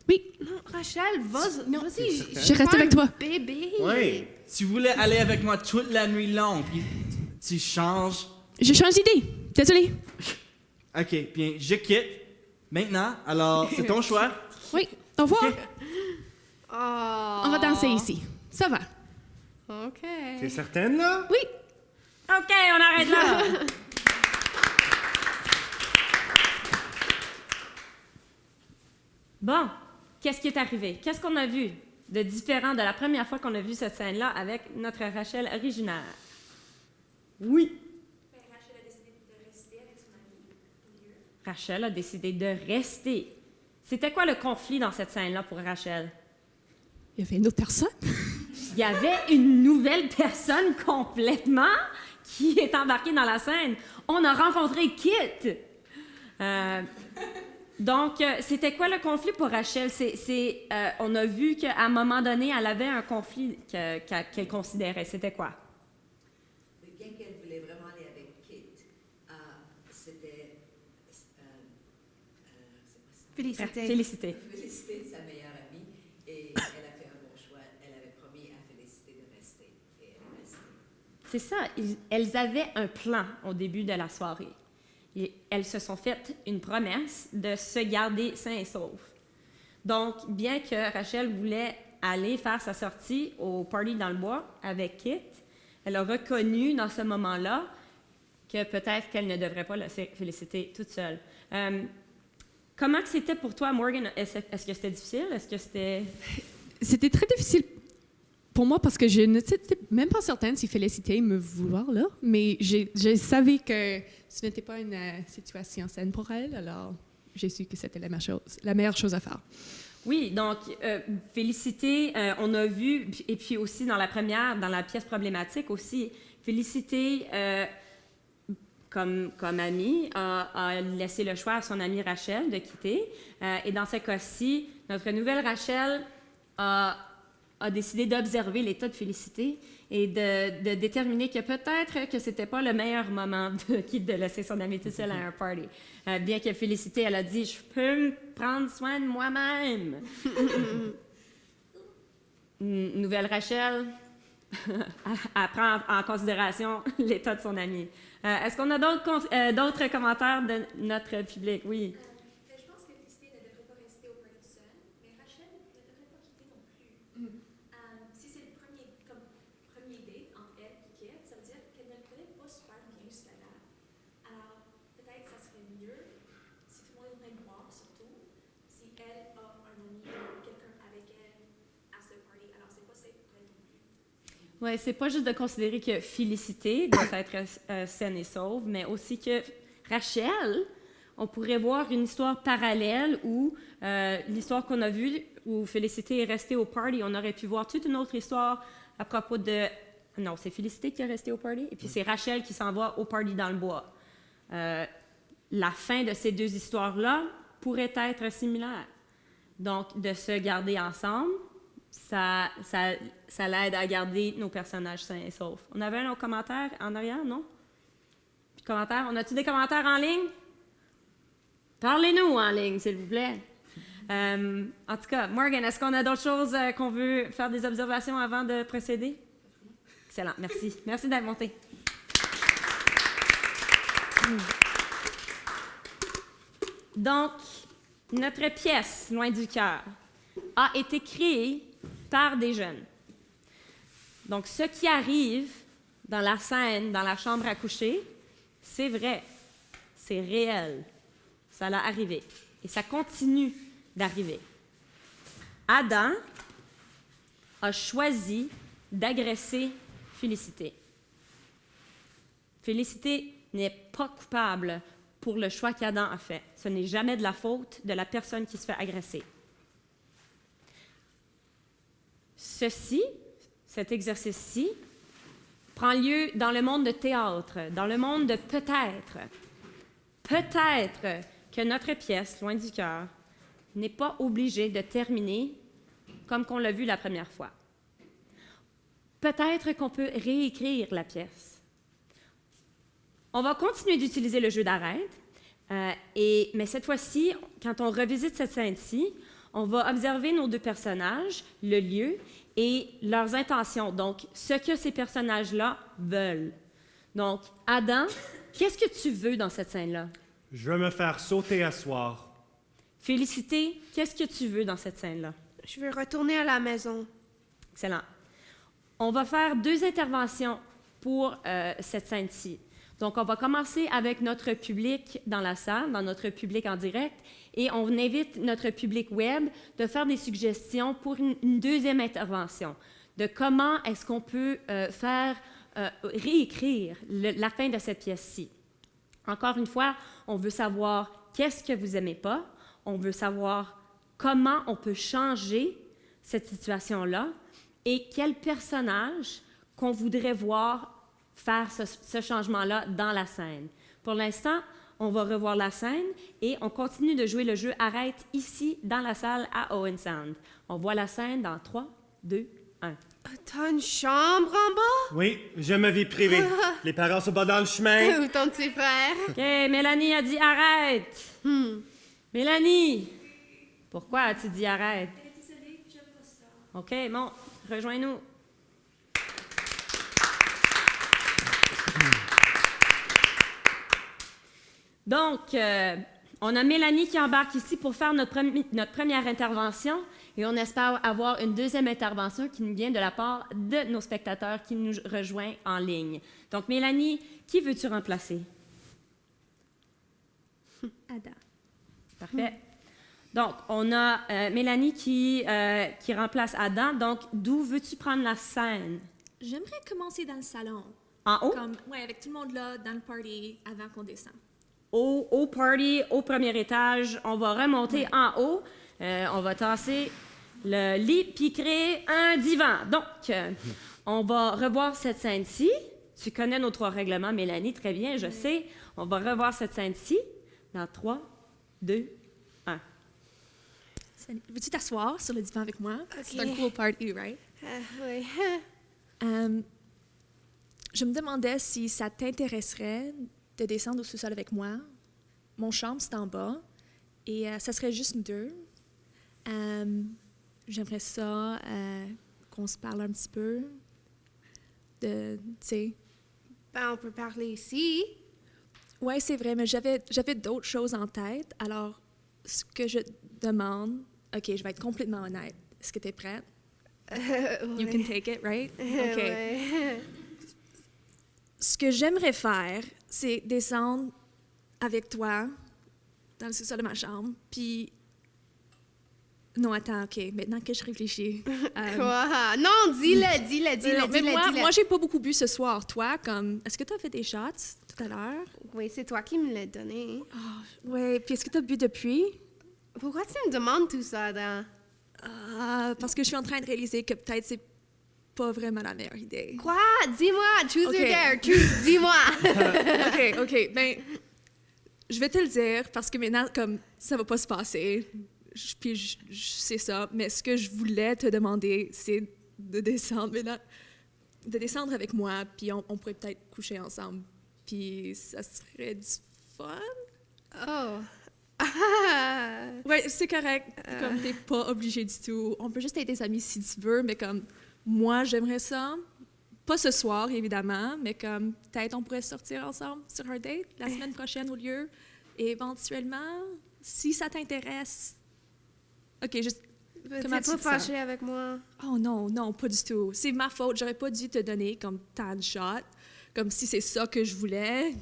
Oui, Non, Rachel, vas-y. je reste avec toi. Bébé. Oui. Tu voulais aller avec moi toute la nuit longue, puis tu changes. Je change d'idée. Désolée. Ok, bien, je quitte. Maintenant, alors, c'est ton choix. Oui, au revoir. Ok. Oh. On va danser ici. Ça va. OK. T'es certaine, là? Oui. OK, on arrête là. Bon, qu'est-ce qui est arrivé? Qu'est-ce qu'on a vu de différent de la première fois qu'on a vu cette scène-là avec notre Rachel originaire? Oui. Ben, Rachel a décidé de rester avec son ami au lieu. Rachel a décidé de rester. C'était quoi le conflit dans cette scène-là pour Rachel? Il y avait une autre personne. Il y avait une nouvelle personne complètement qui est embarquée dans la scène. On a rencontré Kit. Donc, c'était quoi le conflit pour Rachel? On a vu qu'à un moment donné, elle avait un conflit qu'elle considérait. C'était quoi? Mais bien qu'elle voulait vraiment aller avec Kit, c'était... Félicité. Félicité. Félicité sa meilleure amie et elle a fait un bon choix. Elle avait promis à Félicité de rester et elle est restée. C'est ça. Elles avaient un plan au début de la soirée. Et elles se sont faites une promesse de se garder sains et saufs. Donc, bien que Rachel voulait aller faire sa sortie au party dans le bois avec Kit, elle a reconnu dans ce moment-là que peut-être qu'elle ne devrait pas laisser Félicité toute seule. Comment que c'était pour toi, Morgan? Est-ce que c'était difficile? Est-ce que c'était... C'était très difficile pour moi parce que je n'étais même pas certaine si Félicité me vouloir là, mais je savais que ce n'était pas une situation saine pour elle, alors j'ai su que c'était la meilleure chose à faire. Oui, donc Félicité, on a vu, et puis aussi dans la pièce problématique aussi, Félicité, comme amie, a laissé le choix à son amie Rachel de quitter. Et dans ce cas-ci, notre nouvelle Rachel a décidé d'observer l'état de Félicité et de déterminer que peut-être que c'était pas le meilleur moment de laisser son amie toute seule à un party. Bien que Félicité, elle a dit « Je peux me prendre soin de moi-même ». Nouvelle Rachel, elle prend en considération l'état de son amie. Est-ce qu'on a d'autres commentaires de notre public? Oui. Je pense que Félicité ne devrait pas rester au party seule, mais Rachel ne devrait pas quitter non plus. Si c'est le premier date entre elle et Kit, ça veut dire qu'elle ne le connaît pas super bien jusqu'à là. Alors, peut-être que ça serait mieux, si tout le monde est en train de boire surtout, si elle a un ami ou quelqu'un avec elle à ce party. Alors, c'est pas safe pour elle non plus. Oui, c'est pas juste de considérer que Félicité doit être saine et sauve, mais aussi que Rachel, on pourrait voir une histoire parallèle où l'histoire qu'on a vue, où Félicité est restée au party, on aurait pu voir toute une autre histoire à propos de... Non, c'est Félicité qui est restée au party, et puis c'est Rachel qui s'en va au party dans le bois. La fin de ces deux histoires-là pourrait être similaire. Donc, de se garder ensemble, ça l'aide à garder nos personnages sains et saufs. On avait un autre commentaire en arrière, non? Commentaires? On a-tu des commentaires en ligne? Parlez-nous en ligne, s'il vous plaît. En tout cas, Morgan, est-ce qu'on a d'autres choses qu'on veut faire des observations avant de procéder? Excellent, merci. Merci d'être monté. Donc, notre pièce, Loin du cœur, a été créée par des jeunes. Donc, ce qui arrive dans la scène, dans la chambre à coucher, c'est vrai, c'est réel. Ça l'a arrivé. Et ça continue d'arriver. Adam a choisi d'agresser Félicité. Félicité n'est pas coupable pour le choix qu'Adam a fait. Ce n'est jamais de la faute de la personne qui se fait agresser. Cet exercice-ci, prend lieu dans le monde de théâtre, dans le monde de peut-être. Peut-être que notre pièce, Loin du cœur, n'est pas obligée de terminer comme qu'on l'a vu la première fois. Peut-être qu'on peut réécrire la pièce. On va continuer d'utiliser le jeu d'arrête, mais cette fois-ci, quand on revisite cette scène-ci, on va observer nos deux personnages, le lieu et leurs intentions, donc ce que ces personnages-là veulent. Donc, Adam, qu'est-ce que tu veux dans cette scène-là? Je veux me faire sauter à soir. Félicité, qu'est-ce que tu veux dans cette scène-là? Je veux retourner à la maison. Excellent. On va faire 2 interventions pour cette scène-ci. Donc, on va commencer avec notre public dans la salle, dans notre public en direct, et on invite notre public web de faire des suggestions pour une deuxième intervention, de comment est-ce qu'on peut réécrire la fin de cette pièce-ci. Encore une fois, on veut savoir qu'est-ce que vous n'aimez pas, on veut savoir comment on peut changer cette situation-là et quel personnage qu'on voudrait voir faire ce changement-là dans la scène. Pour l'instant, on va revoir la scène et on continue de jouer le jeu Arrête ici, dans la salle à Owen Sound. On voit la scène dans 3, 2, 1. T'as une chambre en bas? Oui, je me vis privée. Les parents sont pas dans le chemin. Ou ton petit frère? OK, Mélanie a dit arrête. Mélanie, pourquoi as-tu dit arrête? Désolée, j'aime pas ça. OK, bon, rejoins-nous. Donc, on a Mélanie qui embarque ici pour faire notre première intervention et on espère avoir une deuxième intervention qui nous vient de la part de nos spectateurs qui nous rejoignent en ligne. Donc, Mélanie, qui veux-tu remplacer? Ada. Parfait. Donc, on a Mélanie qui remplace Adam. Donc, d'où veux-tu prendre la scène? J'aimerais commencer dans le salon. En haut? Avec tout le monde là, dans le party, avant qu'on descende. Au party, au premier étage. On va remonter en haut. On va tasser le lit puis créer un divan. Donc, on va revoir cette scène-ci. Tu connais nos 3 règlements, Mélanie, très bien, je sais. On va revoir cette scène-ci dans 3, 2, 1. Veux-tu t'asseoir sur le divan avec moi? Ok. C'est un cool party, right? Oui. Je me demandais si ça t'intéresserait de descendre au sous-sol avec moi. Mon chambre, c'est en bas. Et ça serait juste nous deux. J'aimerais ça qu'on se parle un petit peu. Tu sais. Ben, on peut parler ici. Ouais, c'est vrai, mais j'avais d'autres choses en tête. Alors, ce que je demande... OK, je vais être complètement honnête. Est-ce que tu es prête? You can take it, right? OK. Ouais. Ce que j'aimerais faire, c'est descendre avec toi dans le sous-sol de ma chambre, puis... Non, attends, OK, maintenant que je réfléchis... Quoi? Non, dis-le. Mais moi, j'ai pas beaucoup bu ce soir. Toi, est-ce que tu as fait des shots tout à l'heure? Oui, c'est toi qui me l'as donné. Ouais, puis est-ce que tu as bu depuis? Pourquoi tu me demandes tout ça, Adam? Parce que je suis en train de réaliser que peut-être c'est pas vraiment la meilleure idée. Quoi? Dis-moi, choose Ok. your dare, dis-moi. OK, ben, je vais te le dire parce que maintenant, ça va pas se passer. Puis c'est ça. Mais ce que je voulais te demander, c'est de descendre maintenant, de descendre avec moi, puis on pourrait peut-être coucher ensemble. Puis ça serait du fun. Oh. Ouais, c'est correct. Comme t'es pas obligé du tout. On peut juste être des amis si tu veux, mais comme moi, j'aimerais ça. Pas ce soir, évidemment, mais comme peut-être on pourrait sortir ensemble sur un date la semaine prochaine au lieu. Et éventuellement, si ça t'intéresse. OK, juste. Comment T'es tu pas te fâché sens? avec moi? Oh non, pas du tout. C'est ma faute. J'aurais pas dû te donner comme tant de shots, comme si c'est ça que je voulais.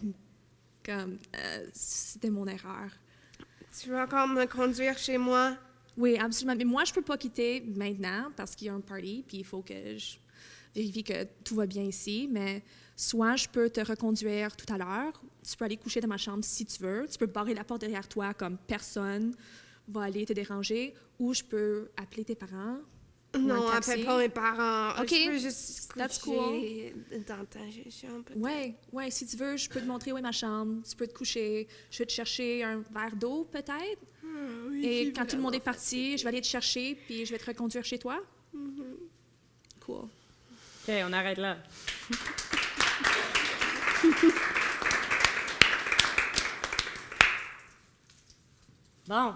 Comme, c'était mon erreur. Tu vas encore me conduire chez moi? Oui, absolument. Mais moi, je peux pas quitter maintenant parce qu'il y a un party, puis il faut que je vérifie que tout va bien ici. Mais soit je peux te reconduire tout à l'heure, tu peux aller coucher dans ma chambre si tu veux, tu peux barrer la porte derrière toi comme personne va aller te déranger, ou je peux appeler tes parents. Non, appelle pas mes parents. OK. Je peux juste That's coucher dans ta chambre. Ouais, si tu veux, je peux te montrer où est ma chambre, tu peux te coucher, je vais te chercher un verre d'eau peut-être. Oui, Et quand tout le monde est parti, je vais aller te chercher, puis je vais te reconduire chez toi. Cool. OK, on arrête là. Bon,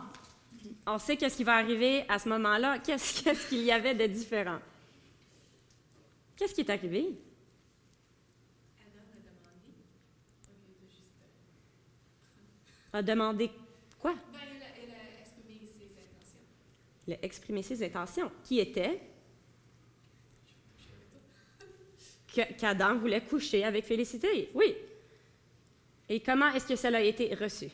on sait qu'est-ce qui va arriver à ce moment-là. Qu'est-ce qu'il y avait de différent? Qu'est-ce qui est arrivé? A demandé quoi? Ben, elle a exprimé ses intentions. Il a exprimé ses intentions, qui étaient qu'Adam voulait coucher avec Félicité. Oui. Et comment est-ce que cela a été reçu?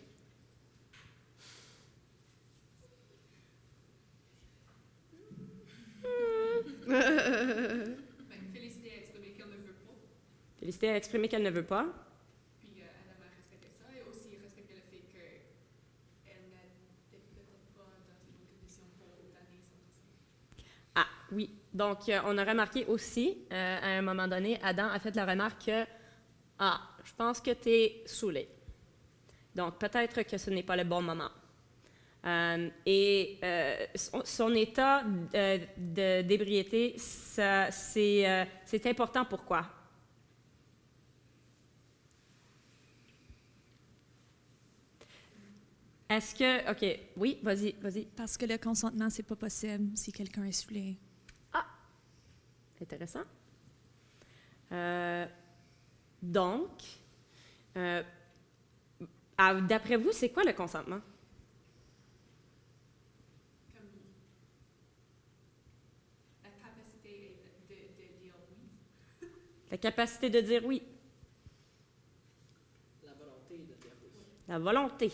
Félicité a exprimé qu'elle ne veut pas. Félicité a exprimé qu'elle ne veut pas. Puis Adam a respecté ça et aussi respecté le fait qu'elle n'était peut-être pas dans une bonne condition pour donner son conseil. Ah, oui. Donc, on a remarqué aussi, à un moment donné, Adam a fait la remarque que « Ah, je pense que tu es saoulé. » Donc, peut-être que ce n'est pas le bon moment. Son état d'ébriété, c'est important. Pourquoi? Est-ce que... OK, oui, vas-y. Parce que le consentement, c'est pas possible si quelqu'un est saoulé. Ah! Intéressant. Donc, d'après vous, c'est quoi le consentement? Comme la capacité de dire oui. La capacité de dire oui. La volonté de dire oui. La volonté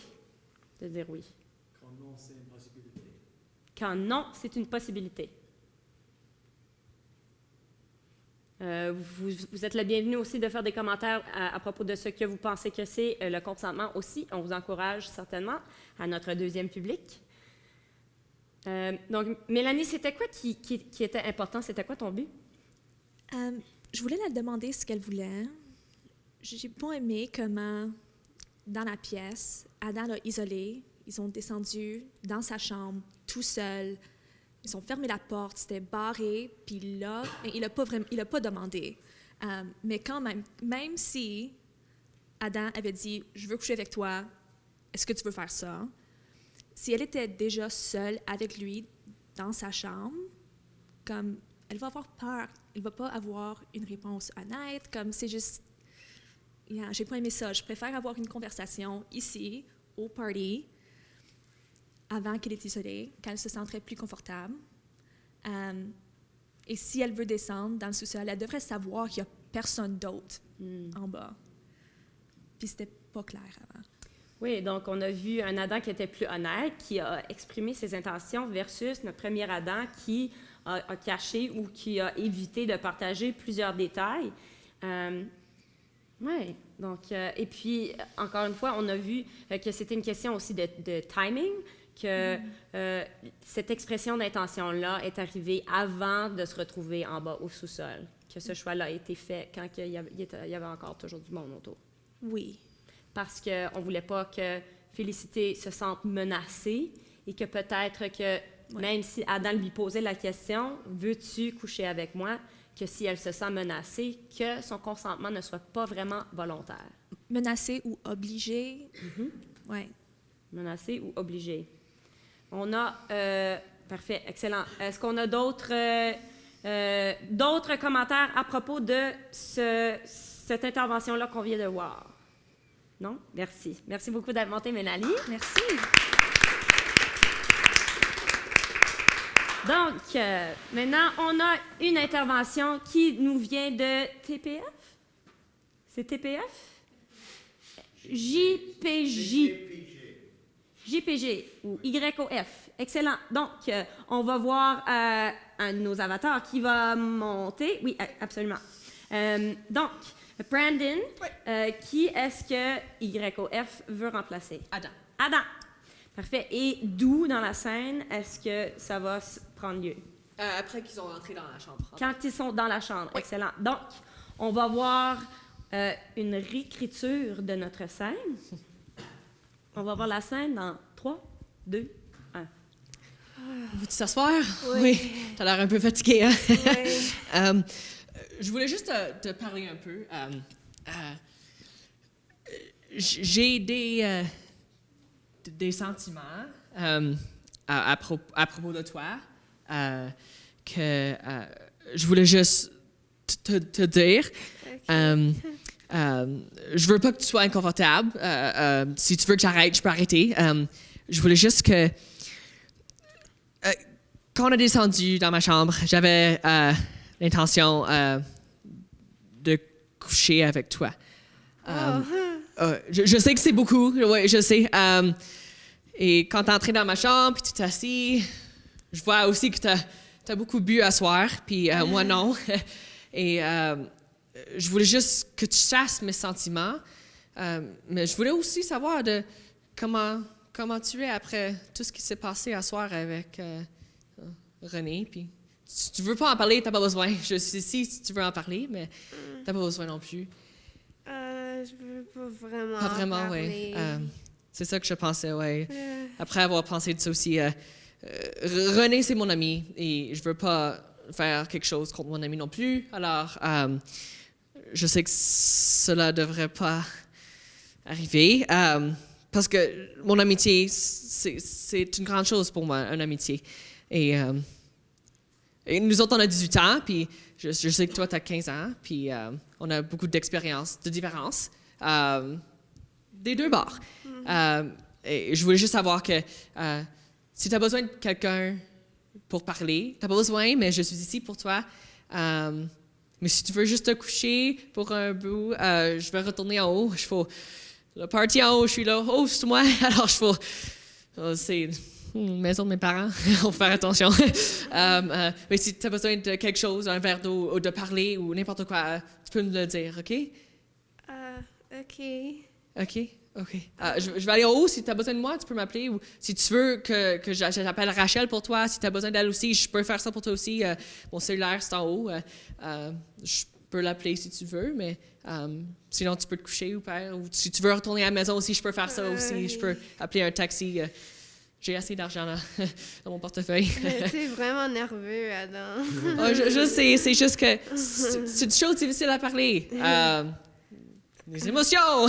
de dire oui. Quand non, c'est une possibilité. Quand non, c'est une possibilité. Vous êtes le bienvenu aussi de faire des commentaires à propos de ce que vous pensez que c'est le consentement aussi. On vous encourage certainement à notre deuxième public. Donc, Mélanie, c'était quoi qui était important? C'était quoi ton but? Je voulais la demander ce qu'elle voulait. J'ai pas aimé comment, dans la pièce, Adam l'a isolé. Ils ont descendu dans sa chambre, tout seul. Ils ont fermé la porte, c'était barré, puis là, il n'a pas demandé. Mais quand même si Adam avait dit « Je veux coucher avec toi, est-ce que tu veux faire ça? » Si elle était déjà seule avec lui dans sa chambre, comme elle va avoir peur, elle va pas avoir une réponse honnête, comme c'est juste... Yeah, j'ai pas aimé ça. Je préfère avoir une conversation ici, au party, avant qu'elle est isolée, quand elle se sentirait plus confortable. Et si elle veut descendre dans le sous-sol, elle devrait savoir qu'il n'y a personne d'autre en bas. Puis c'était pas clair avant. Oui, donc on a vu un Adam qui était plus honnête, qui a exprimé ses intentions versus notre premier Adam qui a caché ou qui a évité de partager plusieurs détails. Oui, donc, et puis, encore une fois, on a vu que c'était une question aussi de timing, que cette expression d'intention-là est arrivée avant de se retrouver en bas au sous-sol, que ce choix-là a été fait quand il y avait encore toujours du monde autour. Oui. Parce qu'on ne voulait pas que Félicité se sente menacée et que peut-être que, même si Adam lui posait la question « Veux-tu coucher avec moi? » que si elle se sent menacée, que son consentement ne soit pas vraiment volontaire. Menacée ou obligée? Oui. Menacée ou obligée. On a... parfait, excellent. Est-ce qu'on a d'autres commentaires à propos de cette intervention-là qu'on vient de voir? Non? Merci. Merci beaucoup d'être montée, Mélanie. Merci. Donc, maintenant, on a une intervention qui nous vient de TPF. C'est TPF? JPG ou YOF. Excellent. Donc, on va voir un de nos avatars qui va monter. Oui, absolument. Donc, Brandon, qui est-ce que YOF veut remplacer? Adam. Adam. Parfait. Et d'où dans la scène est-ce que ça va prendre lieu? Après qu'ils ont entré dans la chambre. Quand ils sont dans la chambre. Oui. Excellent. Donc, on va voir une réécriture de notre scène. On va voir la scène dans 3, 2, 1. Veux-tu t'asseoir? Oui. T'as l'air un peu fatigué, hein? Oui. Je voulais juste te parler un peu. J'ai des sentiments à propos de toi que je voulais juste te dire. Je veux pas que tu sois inconfortable. Si tu veux que j'arrête, je peux arrêter. Je voulais juste que... quand on a descendu dans ma chambre, j'avais l'intention de coucher avec toi. Je sais que c'est beaucoup, ouais, je sais. Et quand t'es entré dans ma chambre, puis tu t'es assis, je vois aussi que t'as beaucoup bu à soir, puis moi non. Et je voulais juste que tu sasses mes sentiments, mais je voulais aussi savoir de comment tu es après tout ce qui s'est passé à soir avec René. Puis si tu veux pas en parler, t'as pas besoin. Je suis ici si tu veux en parler, mais t'as pas besoin non plus. Je veux pas vraiment. Pas vraiment, parler. oui. C'est ça que je pensais, oui. Après avoir pensé de ça aussi, René, c'est mon ami et je veux pas faire quelque chose contre mon ami non plus. Alors, je sais que cela devrait pas arriver parce que mon amitié, c'est une grande chose pour moi, une amitié. Et nous autres, on a 18 ans, puis je sais que toi, tu as 15 ans, puis on a beaucoup d'expérience, de différence, des deux bords. Et je voulais juste savoir que si tu as besoin de quelqu'un pour parler, tu n'as pas besoin, mais je suis ici pour toi. Mais si tu veux juste te coucher pour un bout, je vais retourner en haut. Le party en haut, je suis là, host moi, alors c'est une maison de mes parents, on va faire attention. Mais si tu as besoin de quelque chose, un verre d'eau, ou de parler, ou n'importe quoi, tu peux me le dire, OK? OK. OK? OK. Je vais aller en haut. Si tu as besoin de moi, tu peux m'appeler. Ou si tu veux que j'appelle Rachel pour toi, si tu as besoin d'elle aussi, je peux faire ça pour toi aussi. Mon cellulaire, c'est en haut. Je peux l'appeler si tu veux, mais sinon, tu peux te coucher ou si tu veux retourner à la maison aussi, je peux faire ça aussi. Je peux appeler un taxi. J'ai assez d'argent là, dans mon portefeuille. T'es vraiment nerveux, Adam. Je sais, c'est juste que c'est une chose difficile à parler. Les émotions!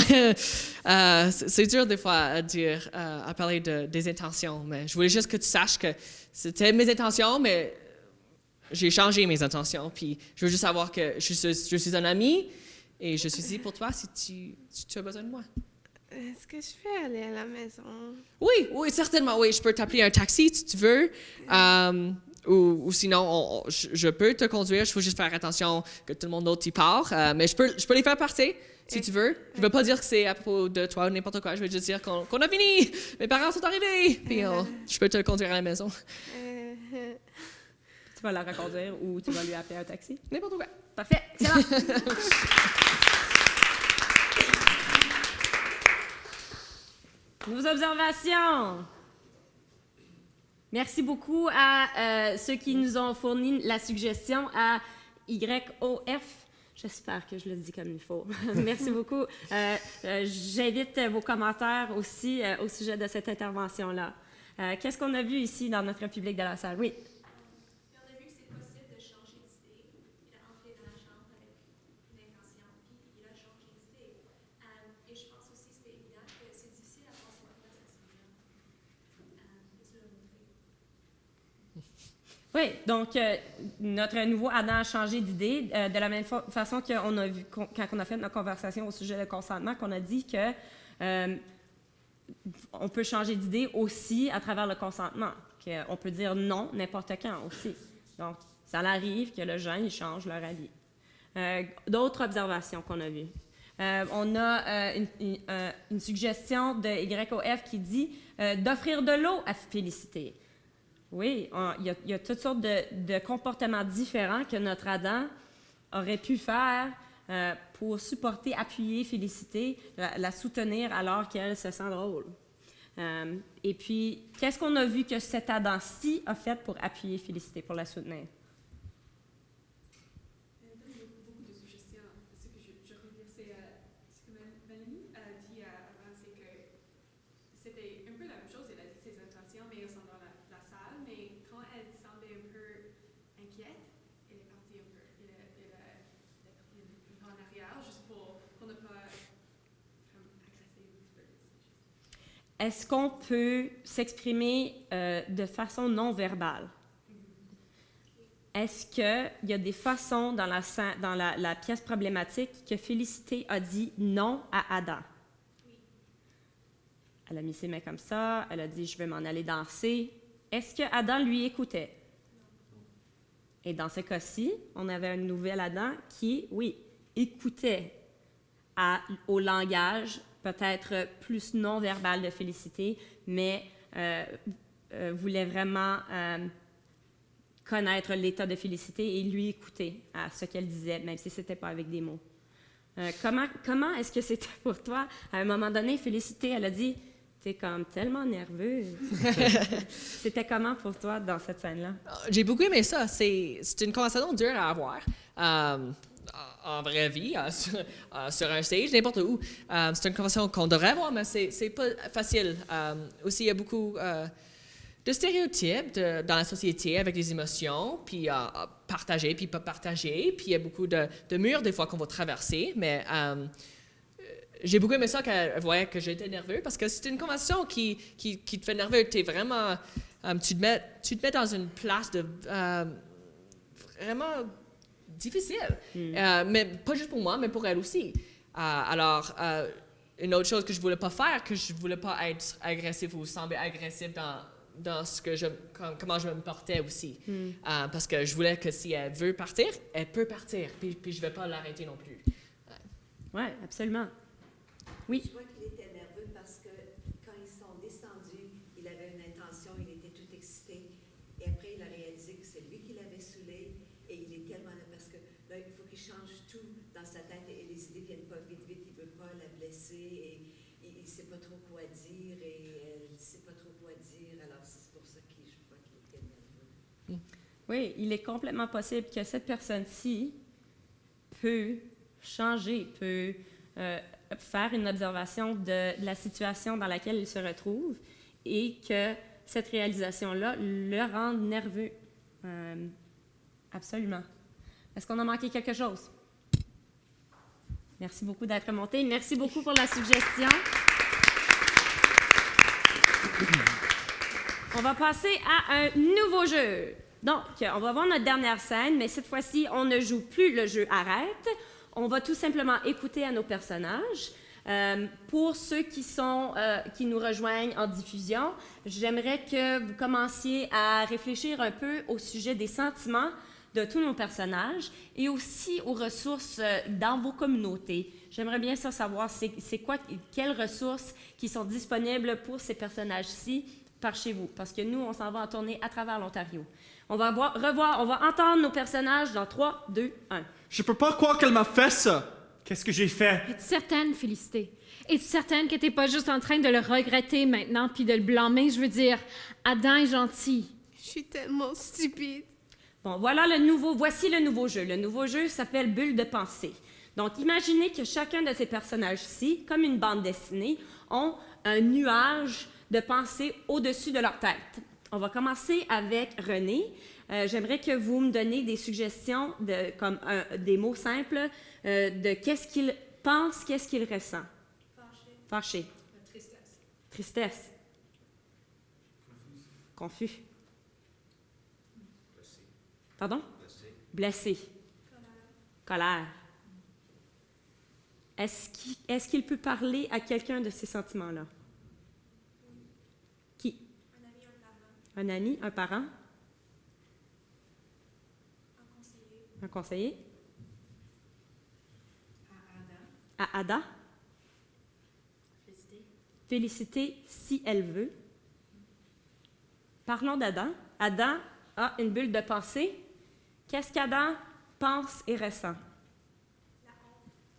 C'est dur des fois à dire, à parler des intentions, mais je voulais juste que tu saches que c'était mes intentions, mais j'ai changé mes intentions. Puis je veux juste savoir que je suis un ami et je suis ici pour toi si tu as besoin de moi. Est-ce que je peux aller à la maison? Oui, certainement, oui. Je peux t'appeler un taxi si tu veux. Ou sinon, je peux te conduire. Il faut juste faire attention que tout le monde d'autre y part. Mais je peux les faire partir. Si tu veux. Je ne veux pas dire que c'est à propos de toi ou n'importe quoi. Je veux juste dire qu'on a fini. Mes parents sont arrivés. Puis je peux te conduire à la maison. Tu vas la reconduire ou tu vas lui appeler un taxi? N'importe quoi. Parfait. Excellent. Nos observations. Merci beaucoup à ceux qui nous ont fourni la suggestion à YOF. J'espère que je le dis comme il faut. Merci beaucoup. J'invite vos commentaires aussi au sujet de cette intervention-là. Qu'est-ce qu'on a vu ici dans notre public de la salle? Oui. On a vu que c'est possible de changer d'idée. Il a entré dans la chambre avec une intention, puis il a changé d'idée. Et je pense aussi que c'était évident que c'est difficile à faire son place à ce moment-là. Et tu l'as montré. Oui, donc notre nouveau Adam a changé d'idée de la même façon qu'on a vu quand on a fait notre conversation au sujet du consentement, qu'on a dit que on peut changer d'idée aussi à travers le consentement, qu'on peut dire non n'importe quand aussi. Donc, ça arrive que les gens ils changent leur avis. D'autres observations qu'on a vues. On a une suggestion de YOF qui dit d'offrir de l'eau à Félicité. Oui, il y a toutes sortes de comportements différents que notre Adam aurait pu faire pour supporter, appuyer, féliciter, la soutenir alors qu'elle se sent drôle. Et puis, qu'est-ce qu'on a vu que cet Adam-ci a fait pour appuyer, féliciter, pour la soutenir? Beaucoup de suggestions. Ce que je veux dire, c'est ce que Mélanie a dit avant, c'est que c'était un peu la même chose. Elle a dit ses intentions, mais elles sont dans la salle. Mais quand elle semblait un peu inquiète, elle est partie un peu. Elle est en arrière, juste pour ne pas agresser un petit peu. Est-ce qu'on peut s'exprimer de façon non verbale? Est-ce qu'il y a des façons dans la pièce problématique que Félicité a dit non à Adam? Oui. Elle a mis ses mains comme ça, elle a dit « je vais m'en aller danser ». Est-ce que Adam lui écoutait? Non. Et dans ce cas-ci, on avait un nouvel Adam qui, oui, écoutait au langage peut-être plus non-verbale de Félicité, mais voulait vraiment connaître l'état de Félicité et lui écouter à ce qu'elle disait, même si ce n'était pas avec des mots. Comment est-ce que c'était pour toi? À un moment donné, Félicité, elle a dit « T'es comme tellement nerveuse. » C'était comment pour toi dans cette scène-là? J'ai beaucoup aimé ça. C'est une conversation dure à avoir. En vraie vie, sur un stage, n'importe où. C'est une conversation qu'on devrait avoir, mais c'est pas facile. Aussi, il y a beaucoup de stéréotypes dans la société avec les émotions, puis partager, puis pas partager. Puis il y a beaucoup de murs, des fois, qu'on va traverser. Mais j'ai beaucoup aimé ça qu'elle voyait que j'étais nerveux, parce que c'est une conversation qui te fait nerveux. T'es vraiment... tu te mets dans une place de... vraiment... difficile, mais pas juste pour moi, mais pour elle aussi. Alors, une autre chose que je voulais pas faire, que je voulais pas être agressif ou sembler agressif dans ce que comment je me portais aussi. Parce que je voulais que si elle veut partir, elle peut partir, puis je vais pas l'arrêter non plus. Oui, absolument. Oui. Je crois qu'il était nerveux parce que quand ils sont descendus, il avait une intention, il était tout excité, et après il a réalisé que c'est lui qui l'avait saoulé. Et il est tellement là parce que là, il faut qu'il change tout dans sa tête et les idées viennent pas vite, il veut pas la blesser et il sait pas trop quoi dire et elle sait pas trop quoi dire. Alors c'est pour ça que je crois qu'il était nerveux. Oui, il est complètement possible que cette personne-ci peut changer, peut faire une observation de la situation dans laquelle il se retrouve et que cette réalisation-là le rende nerveux. Absolument. Est-ce qu'on a manqué quelque chose? Merci beaucoup d'être monté. Merci beaucoup pour la suggestion. On va passer à un nouveau jeu. Donc, on va voir notre dernière scène, mais cette fois-ci, on ne joue plus le jeu arrête. On va tout simplement écouter à nos personnages. Pour ceux qui nous rejoignent en diffusion, j'aimerais que vous commenciez à réfléchir un peu au sujet des sentiments de tous nos personnages et aussi aux ressources dans vos communautés. J'aimerais bien savoir quelles ressources qui sont disponibles pour ces personnages-ci par chez vous, parce que nous, on s'en va en tournée à travers l'Ontario. On va entendre nos personnages dans 3, 2, 1. Je peux pas croire qu'elle m'a fait ça. Qu'est-ce que j'ai fait? Es-tu certaine, Félicité? Es-tu certaine que t'es pas juste en train de le regretter maintenant puis de le blâmer? Je veux dire, Adam est gentil. Je suis tellement stupide. Bon, voici le nouveau jeu. Le nouveau jeu s'appelle Bulle de pensée. Donc, imaginez que chacun de ces personnages-ci, comme une bande dessinée, ont un nuage de pensée au-dessus de leur tête. On va commencer avec René. J'aimerais que vous me donniez des suggestions, comme des mots simples, de qu'est-ce qu'il pense, qu'est-ce qu'il ressent. Fâché. Tristesse. Tristesse. Confus. Pardon? Blessé. Colère. Est-ce qu'il peut parler à quelqu'un de ces sentiments-là? Qui? Un ami, un parent? Un conseiller? À Ada? Félicité si elle veut. Parlons d'Adam. Adam a une bulle de pensée. Qu'est-ce qu'Adam pense et ressent?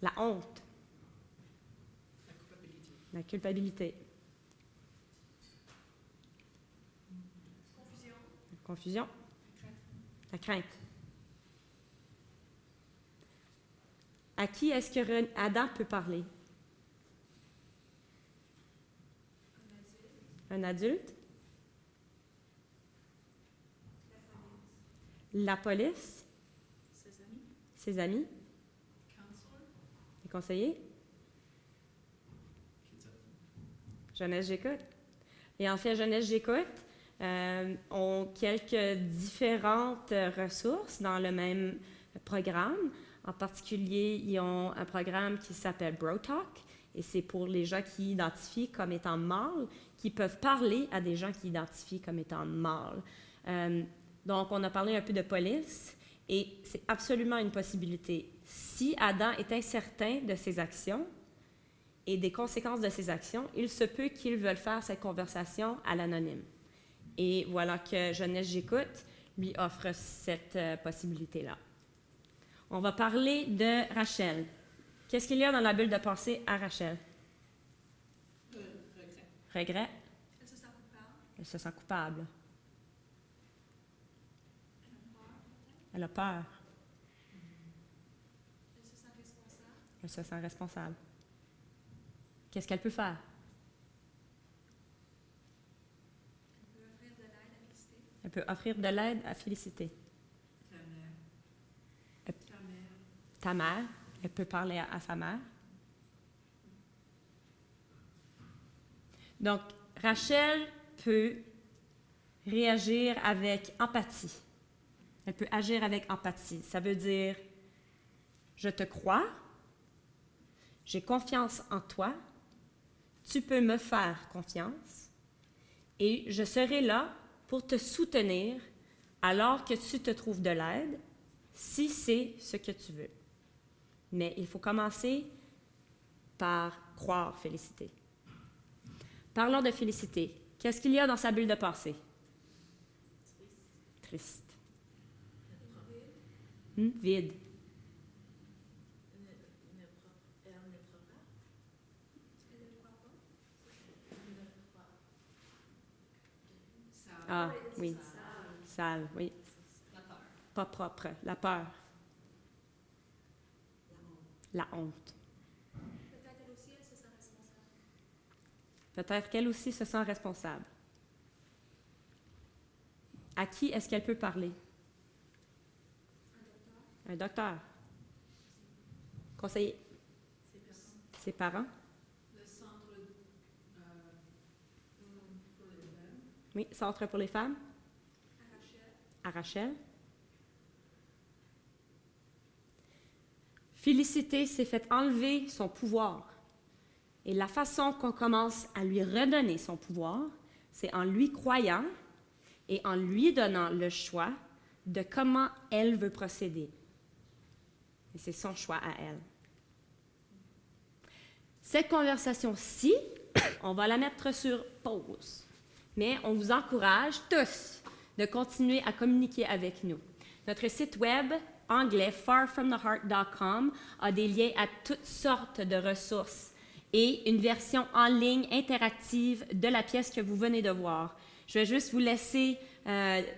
La honte. La culpabilité. La confusion. La crainte. À qui est-ce que Adam peut parler? Un adulte? La police? Ses amis? Les conseillers? Jeunesse J'écoute. Et en fait, Jeunesse J'écoute ont quelques différentes ressources dans le même programme. En particulier, ils ont un programme qui s'appelle BroTalk, et c'est pour les gens qui identifient comme étant mâles, qui peuvent parler à des gens qui identifient comme étant mâles. Donc, on a parlé un peu de police, et c'est absolument une possibilité. Si Adam est incertain de ses actions et des conséquences de ses actions, il se peut qu'ils veulent faire cette conversation à l'anonyme. Et voilà que Jeunesse J'écoute lui offre cette possibilité-là. On va parler de Rachel. Qu'est-ce qu'il y a dans la bulle de pensée à Rachel? Regret. Elle se sent coupable. Elle se sent coupable. Elle a peur. Elle se sent responsable. Elle se sent responsable. Qu'est-ce qu'elle peut faire? Elle peut offrir de l'aide à Félicité. Elle peut offrir de l'aide à Félicité. Ta mère. Elle peut parler à sa mère. Donc, Rachel peut réagir avec empathie. Elle peut agir avec empathie. Ça veut dire, je te crois, j'ai confiance en toi, tu peux me faire confiance et je serai là pour te soutenir alors que tu te trouves de l'aide, si c'est ce que tu veux. Mais il faut commencer par croire Félicité. Parlons de Félicité. Qu'est-ce qu'il y a dans sa bulle de pensée? Triste. Vide. Ah, oui. Sale, oui. La peur. Pas propre. La peur. La honte. Peut-être elle aussi, elle se sent responsable. Peut-être qu'elle aussi se sent responsable. À qui est-ce qu'elle peut parler? Un docteur. Conseiller. Ses parents. Le centre pour les femmes. Oui, centre pour les femmes. À Rachel. Félicité s'est fait enlever son pouvoir. Et la façon qu'on commence à lui redonner son pouvoir, c'est en lui croyant et en lui donnant le choix de comment elle veut procéder. Et c'est son choix à elle. Cette conversation-ci, on va la mettre sur pause. Mais on vous encourage tous de continuer à communiquer avec nous. Notre site web anglais farfromtheheart.com a des liens à toutes sortes de ressources et une version en ligne interactive de la pièce que vous venez de voir. Je vais juste vous laisser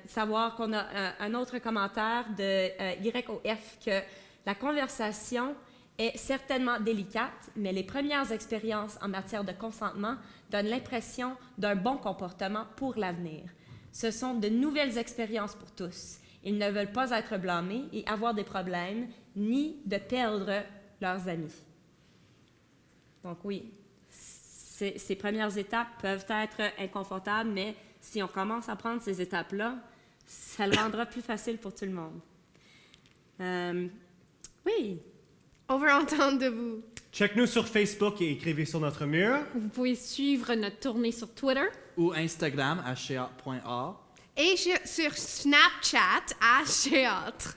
savoir qu'on a un autre commentaire de YOF que la conversation est certainement délicate, mais les premières expériences en matière de consentement donnent l'impression d'un bon comportement pour l'avenir. Ce sont de nouvelles expériences pour tous. Ils ne veulent pas être blâmés et avoir des problèmes, ni de perdre leurs amis. Donc oui, ces premières étapes peuvent être inconfortables, mais si on commence à prendre ces étapes-là, ça le rendra plus facile pour tout le monde. Oui. On veut entendre de vous. Check-nous sur Facebook et écrivez sur notre mur. Vous pouvez suivre notre tournée sur Twitter. Ou Instagram à chéat.art. Et sur Snapchat à Chéâtre.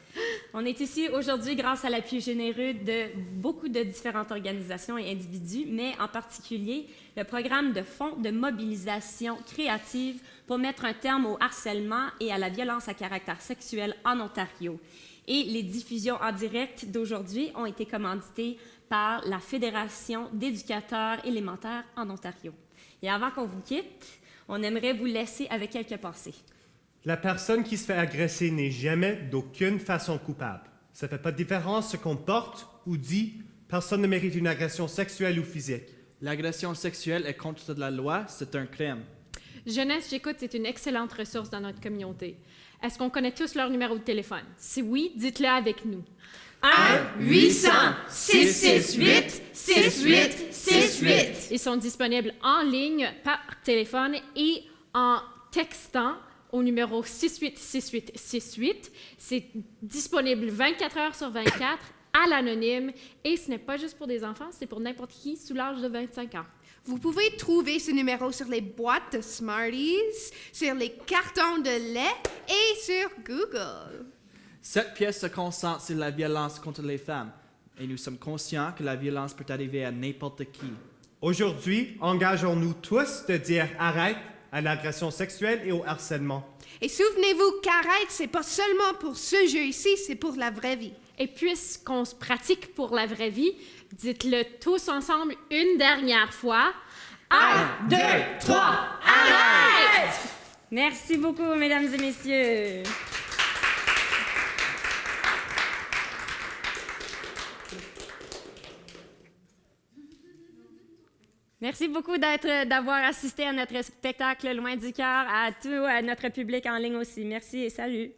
On est ici aujourd'hui grâce à l'appui généreux de beaucoup de différentes organisations et individus, mais en particulier le programme de fonds de mobilisation créative pour mettre un terme au harcèlement et à la violence à caractère sexuel en Ontario. Et les diffusions en direct d'aujourd'hui ont été commanditées par la Fédération d'éducateurs élémentaires en Ontario. Et avant qu'on vous quitte, on aimerait vous laisser avec quelques pensées. La personne qui se fait agresser n'est jamais d'aucune façon coupable. Ça ne fait pas de différence ce qu'on porte ou dit. Personne ne mérite une agression sexuelle ou physique. L'agression sexuelle est contre la loi, c'est un crime. Jeunesse J'écoute, c'est une excellente ressource dans notre communauté. Est-ce qu'on connaît tous leur numéro de téléphone? Si oui, dites-le avec nous. 1-800-668-6868. Ils sont disponibles en ligne, par téléphone et en textant au numéro 686868. C'est disponible 24 heures sur 24 à l'anonyme et ce n'est pas juste pour des enfants, c'est pour n'importe qui sous l'âge de 25 ans. Vous pouvez trouver ce numéro sur les boîtes de Smarties, sur les cartons de lait et sur Google. Cette pièce se concentre sur la violence contre les femmes et nous sommes conscients que la violence peut arriver à n'importe qui. Aujourd'hui, engageons-nous tous de dire arrête à l'agression sexuelle et au harcèlement. Et souvenez-vous qu'arrête, c'est pas seulement pour ce jeu ici, c'est pour la vraie vie. Et puisqu'on se pratique pour la vraie vie, dites-le tous ensemble une dernière fois. 1, 2, 3, arrête! Merci beaucoup, mesdames et messieurs. Merci beaucoup d'avoir assisté à notre spectacle Loin du cœur, à tout à notre public en ligne aussi. Merci et salut.